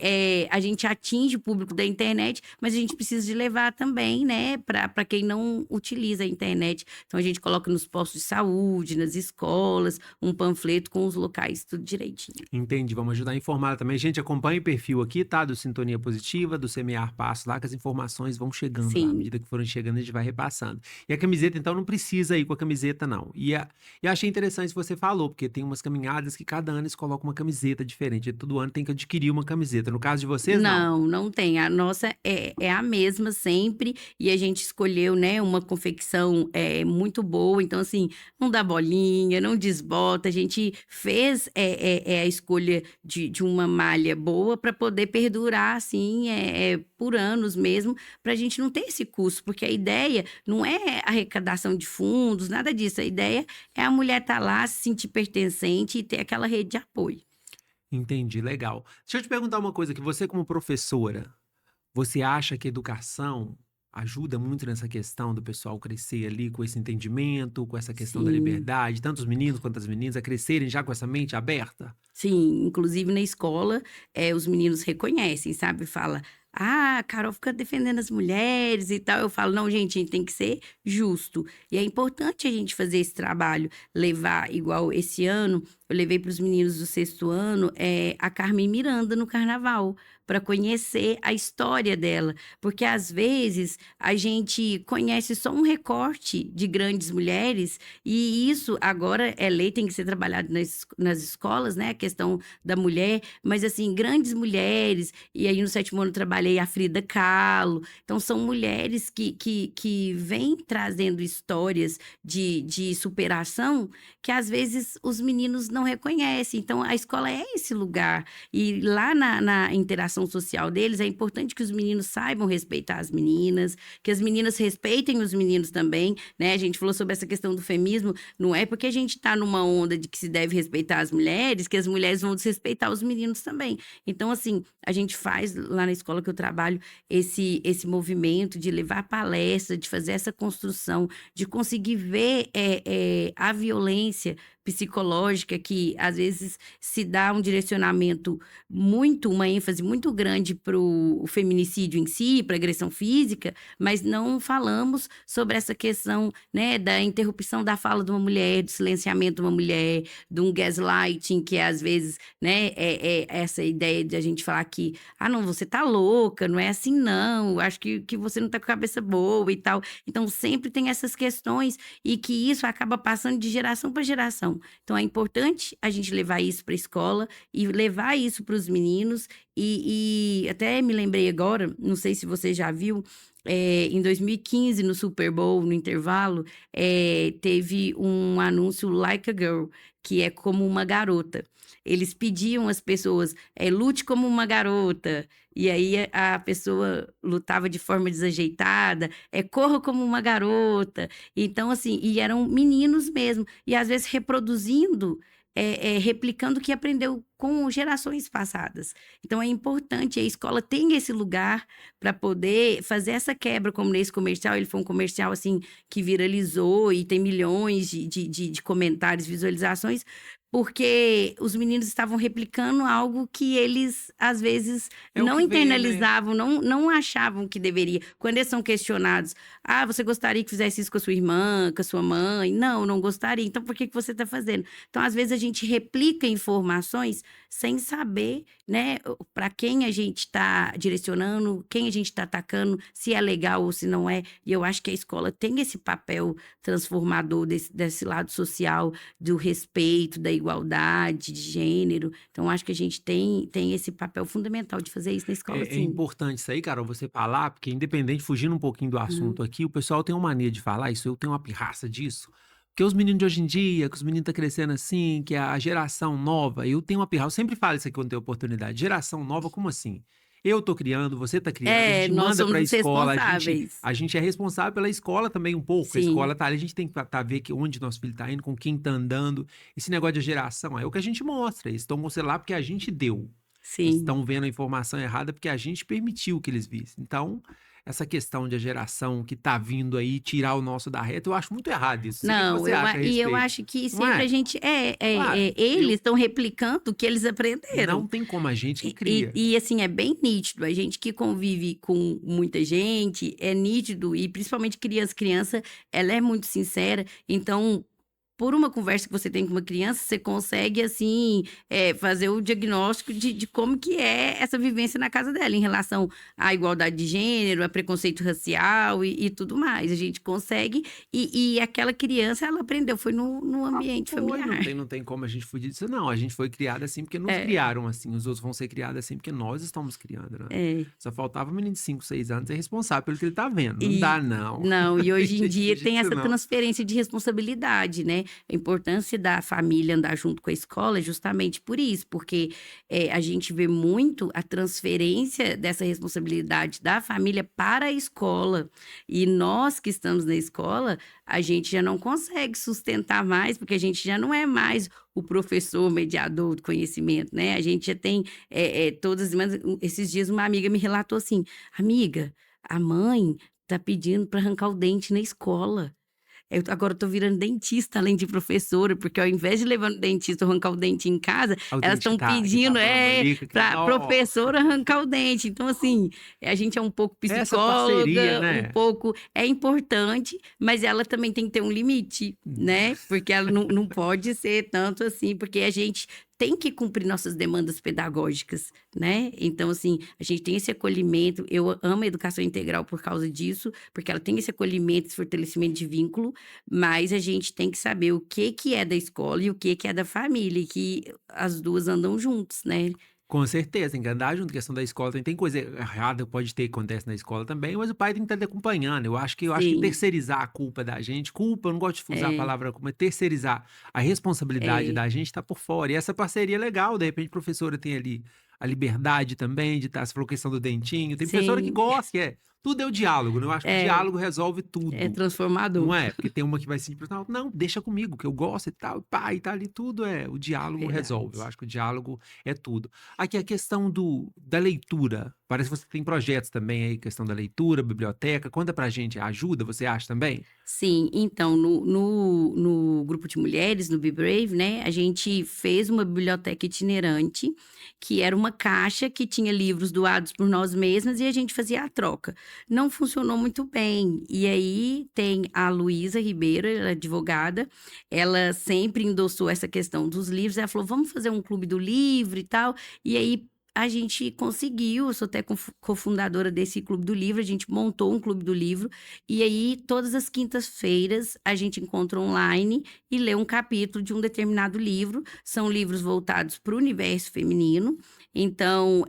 a gente atinge o público da internet, mas a gente precisa de levar também, né, para quem não utiliza a internet. Então a gente coloca nos postos de saúde, nas escolas, um panfleto com os locais, tudo direitinho. Entendi, vamos ajudar a informar também. Gente, acompanha o perfil aqui, tá? Do Sintonia Positiva, do Semear Passo lá, que as informações vão chegando Sim. lá. À medida que forem chegando, a gente vai repassando. E a camiseta, então, não precisa ir com a camiseta, não. E achei interessante que você falou, porque tem umas caminhadas que cada ano eles colocam uma camiseta diferente. Todo ano tem que adquirir uma camiseta. No caso de vocês, não. Não tem. A nossa é a mesma sempre. E a gente escolheu, né, uma confecção muito boa. Então, assim, não dá bolinha, não desbota. A gente fez a escolha de uma malha boa para poder perdurar, assim, por anos mesmo, para a gente não ter esse custo. Porque a ideia não é arrecadação de fundos, nada disso. A ideia é a mulher estar lá, se sentir pertencente e ter aquela rede de apoio. Entendi, legal. Deixa eu te perguntar uma coisa, que você como professora, você acha que a educação ajuda muito nessa questão do pessoal crescer ali com esse entendimento, com essa questão da Sim. liberdade, tanto os meninos quanto as meninas, a crescerem já com essa mente aberta? Sim, inclusive na escola, os meninos reconhecem, sabe? Fala, a Carol fica defendendo as mulheres e tal. Eu falo, não, gente, a gente tem que ser justo. E é importante a gente fazer esse trabalho, levar, igual esse ano, eu levei para os meninos do 6º ano a Carmen Miranda no carnaval, para conhecer a história dela. Porque às vezes a gente conhece só um recorte de grandes mulheres, e isso agora é lei, tem que ser trabalhado nas escolas, né? A questão da mulher, mas assim, grandes mulheres, e aí no 7º ano trabalhei a Frida Kahlo. Então são mulheres que vêm trazendo histórias de superação que às vezes os meninos não reconhecem. Então a escola é esse lugar, e lá na interação social deles é importante que os meninos saibam respeitar as meninas, que as meninas respeitem os meninos também, né? A gente falou sobre essa questão do feminismo, não é porque a gente tá numa onda de que se deve respeitar as mulheres, que as mulheres vão desrespeitar os meninos também. Então, assim, a gente faz lá na escola que eu trabalho esse movimento de levar palestra, de fazer essa construção, de conseguir ver a violência psicológica que às vezes se dá um direcionamento uma ênfase muito grande para o feminicídio em si, para agressão física, mas não falamos sobre essa questão, né, da interrupção da fala de uma mulher, do silenciamento de uma mulher, de um gaslighting, que às vezes, né, é essa ideia de a gente falar que, não, você tá louca, não é assim não, acho que você não tá com a cabeça boa e tal. Então sempre tem essas questões e que isso acaba passando de geração para geração. Então é importante a gente levar isso para a escola e levar isso para os meninos e até me lembrei agora, não sei se você já viu, em 2015 no Super Bowl, no intervalo, teve um anúncio Like a Girl, que é como uma garota. Eles pediam às pessoas, lute como uma garota. E aí a pessoa lutava de forma desajeitada, corra como uma garota. Então, assim, e eram meninos mesmo. E às vezes reproduzindo, replicando o que aprendeu com gerações passadas. Então é importante, a escola tem esse lugar para poder fazer essa quebra, como nesse comercial, ele foi um comercial assim que viralizou e tem milhões de comentários, visualizações, porque os meninos estavam replicando algo que eles, às vezes, não internalizavam, não achavam que deveria. Quando eles são questionados, você gostaria que fizesse isso com a sua irmã, com a sua mãe? Não gostaria. Então, por que você está fazendo? Então, às vezes, a gente replica informações sem saber, né, para quem a gente está direcionando, quem a gente está atacando, se é legal ou se não é. E eu acho que a escola tem esse papel transformador desse lado social, do respeito, da igualdade de gênero. Então, acho que a gente tem esse papel fundamental de fazer isso na escola, É sim. importante isso aí, Carol, você falar, porque independente, fugindo um pouquinho do assunto aqui, o pessoal tem uma mania de falar isso, eu tenho uma pirraça disso, porque os meninos de hoje em dia, que os meninos estão crescendo assim, que a geração nova, eu tenho uma pirraça, eu sempre falo isso aqui quando tenho oportunidade, geração nova, como assim? Eu tô criando, você tá criando, a gente nós manda somos pra os escola, responsáveis. a gente é responsável pela escola também um pouco, a Sim. escola tá ali, a gente tem que ver onde nosso filho tá indo, com quem tá andando, esse negócio de geração é o que a gente mostra, eles estão mostrando lá porque a gente deu. Eles Sim. estão vendo a informação errada porque a gente permitiu que eles vissem. Então, essa questão de a geração que tá vindo aí tirar o nosso da reta, eu acho muito errado isso. Não, O que você acha a e eu respeito? acho que Não sempre é? a gente Claro, eles estão replicando o que eles aprenderam. Não tem como a gente que cria. E assim, é bem nítido. A gente que convive com muita gente, é nítido, e principalmente criança, ela é muito sincera. Então, por uma conversa que você tem com uma criança, você consegue, assim, fazer o diagnóstico de como que é essa vivência na casa dela, em relação à igualdade de gênero, a preconceito racial e tudo mais. A gente consegue, e aquela criança, ela aprendeu, foi no ambiente familiar. Não tem como a gente fugir disso, não. A gente foi criada assim porque nos criaram assim. Os outros vão ser criados assim porque nós estamos criando, né? Só faltava um menino de 5, 6 anos ser responsável pelo que ele tá vendo. Não dá, não. Não, e hoje em dia tem essa não. transferência de responsabilidade, né? A importância da família andar junto com a escola é justamente por isso, porque a gente vê muito a transferência dessa responsabilidade da família para a escola. E nós que estamos na escola, a gente já não consegue sustentar mais, porque a gente já não é mais o professor mediador do conhecimento, né? A gente já tem todas as semanas. Esses dias uma amiga me relatou assim: amiga, a mãe tá pedindo para arrancar o dente na escola. Agora eu tô virando dentista, além de professora, porque ao invés de levar no dentista arrancar o dente em casa, elas estão pedindo pra professora arrancar o dente. Então, assim, a gente é um pouco psicóloga, parceria, né? um pouco... É importante, mas ela também tem que ter um limite, né? Porque ela não pode ser tanto assim, porque a gente tem que cumprir nossas demandas pedagógicas, né? Então, assim, a gente tem esse acolhimento. Eu amo a educação integral por causa disso, porque ela tem esse acolhimento, esse fortalecimento de vínculo, mas a gente tem que saber o que é da escola e o que é da família, e que as duas andam juntos, né? Com certeza, tem que andar junto. A questão da escola tem coisa errada, pode ter, acontece na escola também, mas o pai tem que estar acompanhando. Eu acho que terceirizar a culpa da gente, eu não gosto de usar a palavra culpa, mas terceirizar a responsabilidade da gente tá por fora. E essa parceria é legal, de repente a professora tem ali a liberdade também de estar, você falou questão do dentinho, tem professora que gosta, tudo é o diálogo, né? Eu acho que o diálogo resolve tudo. É transformador. Não é? Porque tem uma que vai se não, deixa comigo, que eu gosto e tal, pai, tá ali, tudo o diálogo resolve. Eu acho que o diálogo é tudo. Aqui a questão da leitura, Parece que você tem projetos também aí, questão da leitura, biblioteca. Conta pra gente, ajuda, você acha também? Sim, então, no grupo de mulheres, no Be Brave, né, a gente fez uma biblioteca itinerante, que era uma caixa que tinha livros doados por nós mesmas e a gente fazia a troca. Não funcionou muito bem. E aí tem a Luísa Ribeiro, ela é advogada, ela sempre endossou essa questão dos livros, ela falou, vamos fazer um clube do livro e tal. E aí a gente conseguiu, eu sou até cofundadora desse Clube do Livro, a gente montou um Clube do Livro, e aí todas as quintas-feiras a gente encontra online e lê um capítulo de um determinado livro, são livros voltados para o universo feminino, então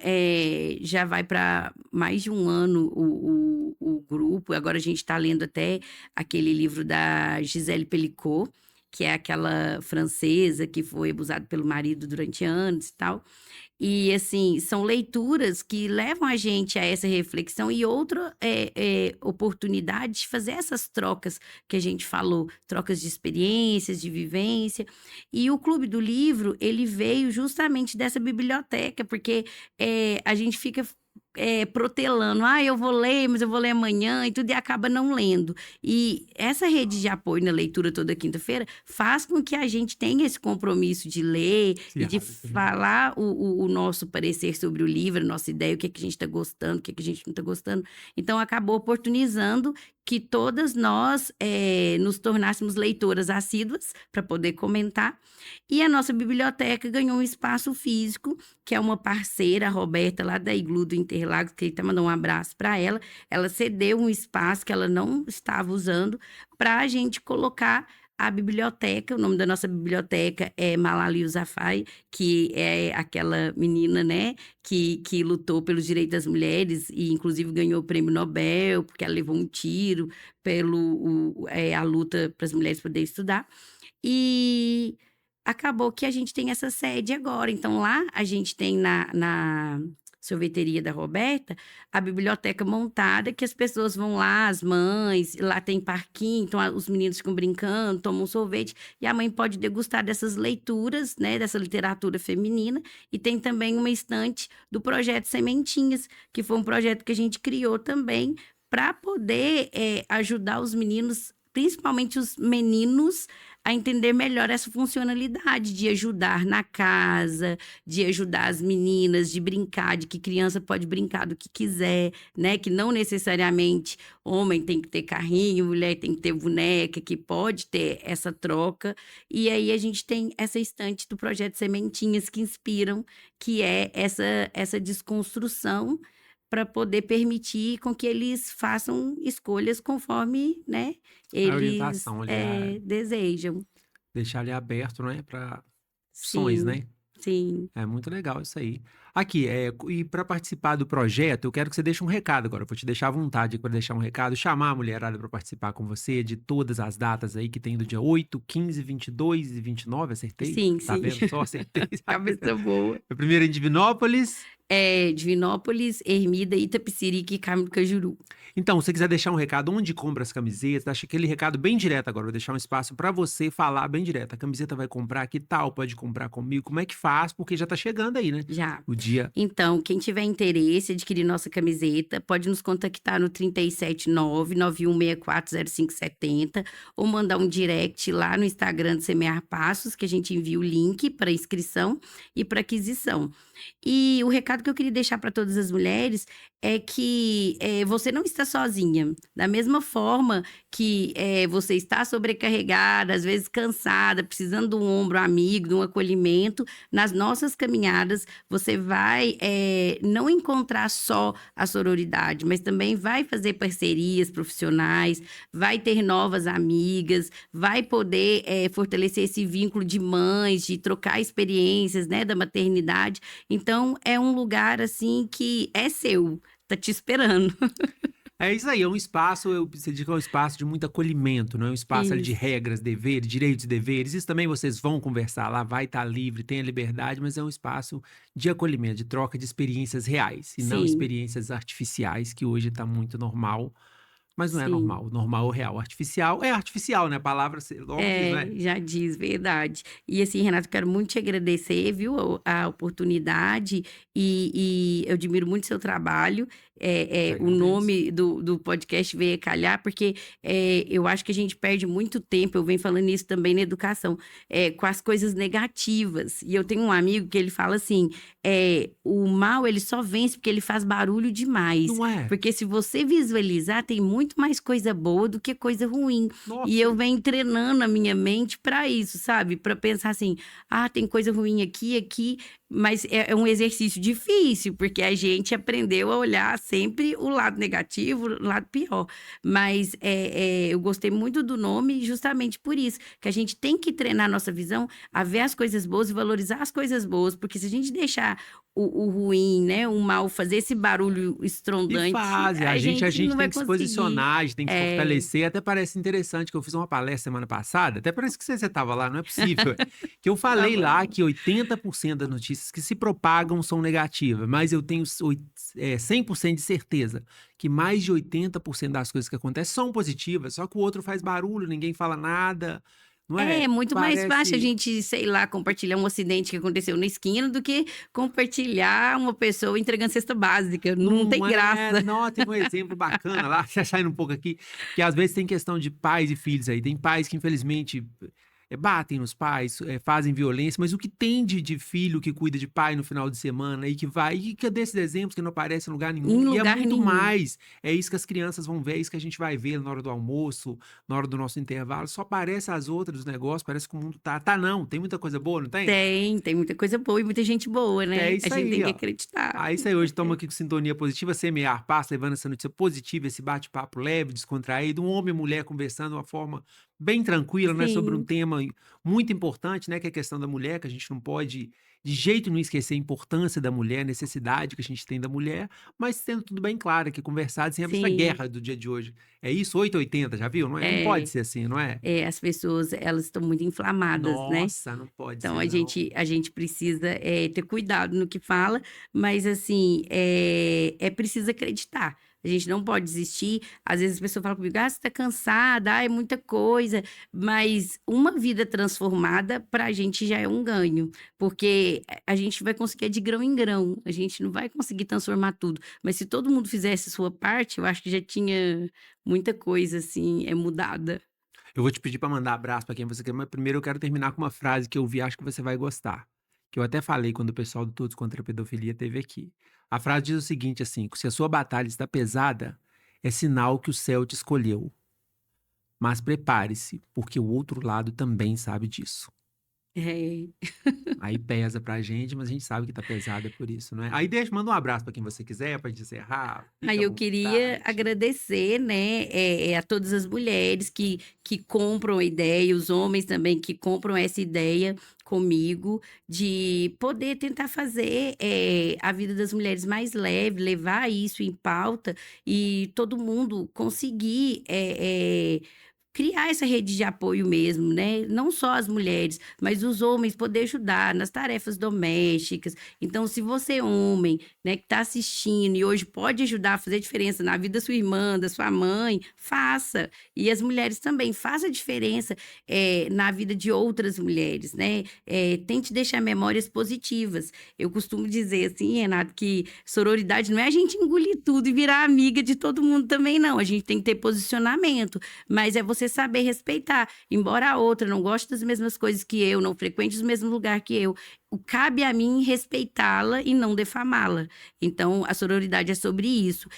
já vai para mais de um ano o grupo, agora a gente está lendo até aquele livro da Gisèle Pelicot, que é aquela francesa que foi abusada pelo marido durante anos e tal. E, assim, são leituras que levam a gente a essa reflexão e outra oportunidade de fazer essas trocas que a gente falou, trocas de experiências, de vivência. E o Clube do Livro, ele veio justamente dessa biblioteca, porque a gente fica protelando, eu vou ler, mas eu vou ler amanhã e tudo, e acaba não lendo. E essa rede de apoio na leitura toda quinta-feira faz com que a gente tenha esse compromisso de ler e de falar o nosso parecer sobre o livro, a nossa ideia, o que é que a gente está gostando, o que é que a gente não está gostando. Então, acabou oportunizando que todas nós nos tornássemos leitoras assíduas para poder comentar. E a nossa biblioteca ganhou um espaço físico, que é uma parceira, a Roberta, lá da Iglu do Interlagos, que até mandou um abraço para ela. Ela cedeu um espaço que ela não estava usando para a gente colocar a biblioteca. O nome da nossa biblioteca é Malala Yousafzai, que é aquela menina, né, que lutou pelos direitos das mulheres e inclusive ganhou o prêmio Nobel, porque ela levou um tiro a luta para as mulheres poderem estudar. E acabou que a gente tem essa sede agora. Então, lá a gente tem na sorveteria da Roberta, a biblioteca montada, que as pessoas vão lá, as mães, lá tem parquinho, então os meninos ficam brincando, tomam um sorvete, e a mãe pode degustar dessas leituras, né, dessa literatura feminina, e tem também uma estante do projeto Sementinhas, que foi um projeto que a gente criou também para poder ajudar os meninos, principalmente os meninos, a entender melhor essa funcionalidade de ajudar na casa, de ajudar as meninas, de brincar, de que criança pode brincar do que quiser, né? Que não necessariamente homem tem que ter carrinho, mulher tem que ter boneca, que pode ter essa troca. E aí a gente tem essa estante do projeto Sementinhas que inspiram, que é essa desconstrução para poder permitir com que eles façam escolhas conforme, né, eles desejam. Deixar ele aberto, né, para opções, né? Sim. É muito legal isso aí. Aqui, e para participar do projeto, eu quero que você deixe um recado agora. Eu vou te deixar à vontade para deixar um recado, chamar a mulherada para participar com você de todas as datas aí que tem do dia 8, 15, 22 e 29, acertei? Sim, tá sim. Vendo? Só acertei. Cabeça boa. O primeiro é em Divinópolis. Divinópolis, Ermida, Itapecerica e Carmo do Cajuru. Então, se você quiser deixar um recado, onde compra as camisetas, acho aquele recado bem direto agora, vou deixar um espaço para você falar bem direto. A camiseta vai comprar, que tal? Pode comprar comigo? Como é que faz? Porque já tá chegando aí, né? Já. O dia. Então, quem tiver interesse em adquirir nossa camiseta, pode nos contactar no 379-91640570 ou mandar um direct lá no Instagram do Semear Passos, que a gente envia o link para inscrição e para aquisição. E o recado que eu queria deixar para todas as mulheres é que você não está sozinha. Da mesma forma que você está sobrecarregada, às vezes cansada, precisando de um ombro amigo, de um acolhimento, nas nossas caminhadas você vai não encontrar só a sororidade, mas também vai fazer parcerias profissionais, vai ter novas amigas, vai poder fortalecer esse vínculo de mães, de trocar experiências, né, da maternidade. Então, é um lugar, assim, que é seu, tá te esperando. É isso aí, é um espaço, você diz que é um espaço de muito acolhimento, não é um espaço ali de regras, deveres, direitos e deveres. Isso também vocês vão conversar lá, vai estar livre, tem a liberdade, mas é um espaço de acolhimento, de troca de experiências reais, e não experiências artificiais, que hoje está muito normal Mas não é Sim. normal. Normal ou real. Artificial é artificial, né? A palavra logo diz, não é? Já diz, verdade. E assim, Renato, quero muito te agradecer, viu, a oportunidade e eu admiro muito seu trabalho. Eu O agradeço. nome do podcast veio a calhar, porque eu acho que a gente perde muito tempo, eu venho falando isso também na educação, com as coisas negativas. E eu tenho um amigo que ele fala assim, o mal ele só vence porque ele faz barulho demais. Não é? Porque se você visualizar, tem muito mais coisa boa do que coisa ruim. Nossa. E eu venho treinando a minha mente para isso, sabe? Para pensar assim, tem coisa ruim aqui, mas é um exercício difícil, porque a gente aprendeu a olhar sempre o lado negativo, o lado pior. Mas eu gostei muito do nome justamente por isso, que a gente tem que treinar a nossa visão a ver as coisas boas e valorizar as coisas boas, porque se a gente deixar o ruim, né, o mal fazer esse barulho estrondante, E faz, a gente não tem vai que se conseguir. posicionar, a gente tem que se fortalecer. Até parece interessante que eu fiz uma palestra semana passada, até parece que você estava lá, não é possível. Que eu falei lá que 80% das notícias que se propagam são negativas, mas eu tenho 100% de certeza que mais de 80% das coisas que acontecem são positivas, só que o outro faz barulho, ninguém fala nada. Não é? É muito mais Parece- fácil a gente, sei lá, compartilhar um acidente que aconteceu na esquina do que compartilhar uma pessoa entregando cesta básica. Não tem é, graça. Não, tem um exemplo bacana lá, saindo um pouco aqui, que às vezes tem questão de pais e filhos aí. Tem pais que, infelizmente, batem nos pais, fazem violência, mas o que tem de filho que cuida de pai no final de semana e que vai, e que é desses exemplos que não aparece em lugar nenhum. Em E é lugar muito nenhum. mais. É isso que as crianças vão ver, é isso que a gente vai ver na hora do almoço, na hora do nosso intervalo. Só aparece as outras, os negócios, parece que o mundo tá. Tá, não, tem muita coisa boa, não tem? Tem muita coisa boa e muita gente boa, né? É isso a gente aí, tem que ó. acreditar. Isso aí, hoje estamos aqui com Sintonia Positiva, Semear Paz, levando essa notícia positiva, esse bate-papo leve, descontraído, um homem e mulher conversando de uma forma bem tranquila, né, sobre um Sim. tema muito importante, né, que é a questão da mulher, que a gente não pode de jeito nenhum esquecer a importância da mulher, a necessidade que a gente tem da mulher, mas tendo tudo bem claro, que conversado sempre essa Sim. guerra do dia de hoje. É isso, 880, já viu? Não, não pode ser assim, não é? As pessoas, elas estão muito inflamadas, né? Nossa, não pode Então, ser, não. a gente precisa ter cuidado no que fala, mas assim, é preciso acreditar. A gente não pode desistir. Às vezes a pessoa fala comigo, você tá cansada, é muita coisa. Mas uma vida transformada, pra gente já é um ganho. Porque a gente vai conseguir de grão em grão. A gente não vai conseguir transformar tudo. Mas se todo mundo fizesse a sua parte, eu acho que já tinha muita coisa, assim, mudada. Eu vou te pedir para mandar abraço para quem você quer, mas primeiro eu quero terminar com uma frase que eu vi, acho que você vai gostar. Que eu até falei quando o pessoal do Todos contra a Pedofilia esteve aqui. A frase diz o seguinte, assim, se a sua batalha está pesada, é sinal que o céu te escolheu. Mas prepare-se, porque o outro lado também sabe disso. Aí pesa pra gente, mas a gente sabe que tá pesada por isso, não é? Aí manda um abraço pra quem você quiser, pra gente encerrar. Fica Aí à eu queria vontade. agradecer, né, a todas as mulheres que compram a ideia, os homens também que compram essa ideia comigo, de poder tentar fazer a vida das mulheres mais leve, levar isso em pauta e todo mundo conseguir criar essa rede de apoio mesmo, né? Não só as mulheres, mas os homens poder ajudar nas tarefas domésticas. Então, se você é homem, né, que está assistindo e hoje pode ajudar a fazer diferença na vida da sua irmã, da sua mãe, faça. E as mulheres também, faça a diferença na vida de outras mulheres, né? Tente deixar memórias positivas. Eu costumo dizer assim, Renato, que sororidade não é a gente engolir tudo e virar amiga de todo mundo também, não. A gente tem que ter posicionamento, mas é você saber respeitar. Embora a outra não goste das mesmas coisas que eu, não frequente os mesmos lugares que eu, cabe a mim respeitá-la e não defamá-la. Então, a sororidade é sobre isso.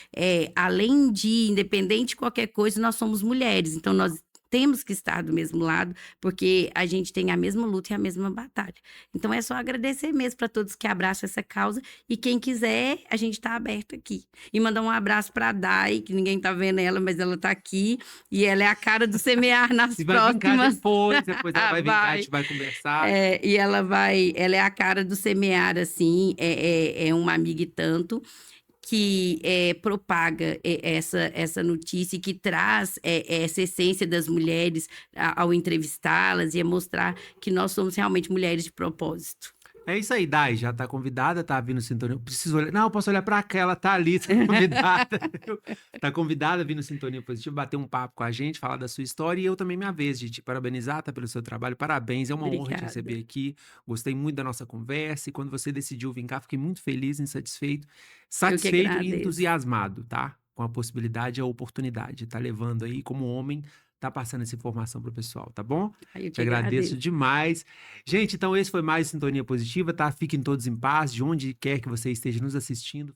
Além de, independente de qualquer coisa, nós somos mulheres. Então, nós temos que estar do mesmo lado, porque a gente tem a mesma luta e a mesma batalha. Então, é só agradecer mesmo para todos que abraçam essa causa. E quem quiser, a gente está aberto aqui. E mandar um abraço para a Dai, que ninguém está vendo ela, mas ela está aqui. E ela é a cara do Semear nas E vai vir cá próximas. depois ela vai vir cá, a gente vai conversar. E ela é a cara do Semear, assim, é uma amiga e tanto, que propaga essa notícia e que traz essa essência das mulheres ao entrevistá-las e a mostrar que nós somos realmente mulheres de propósito. É isso aí, Dai, já tá convidada, tá vindo Sintonia. Eu preciso olhar. Não, eu posso olhar pra cá, ela tá ali, tá convidada. Tá convidada a vir no Sintonia Positiva, bater um papo com a gente, falar da sua história. E eu também, minha vez, de te parabenizar, tá, pelo seu trabalho. Parabéns, é uma honra te Obrigada. receber aqui. Gostei muito da nossa conversa. E quando você decidiu vir cá, fiquei muito feliz, insatisfeito, satisfeito e agradeço. entusiasmado, tá? Com a possibilidade e a oportunidade. Tá levando aí, como homem, tá passando essa informação pro pessoal, tá bom? Ai, eu Te agradeço demais. Gente, então esse foi mais Sintonia Positiva, tá? Fiquem todos em paz, de onde quer que você esteja nos assistindo.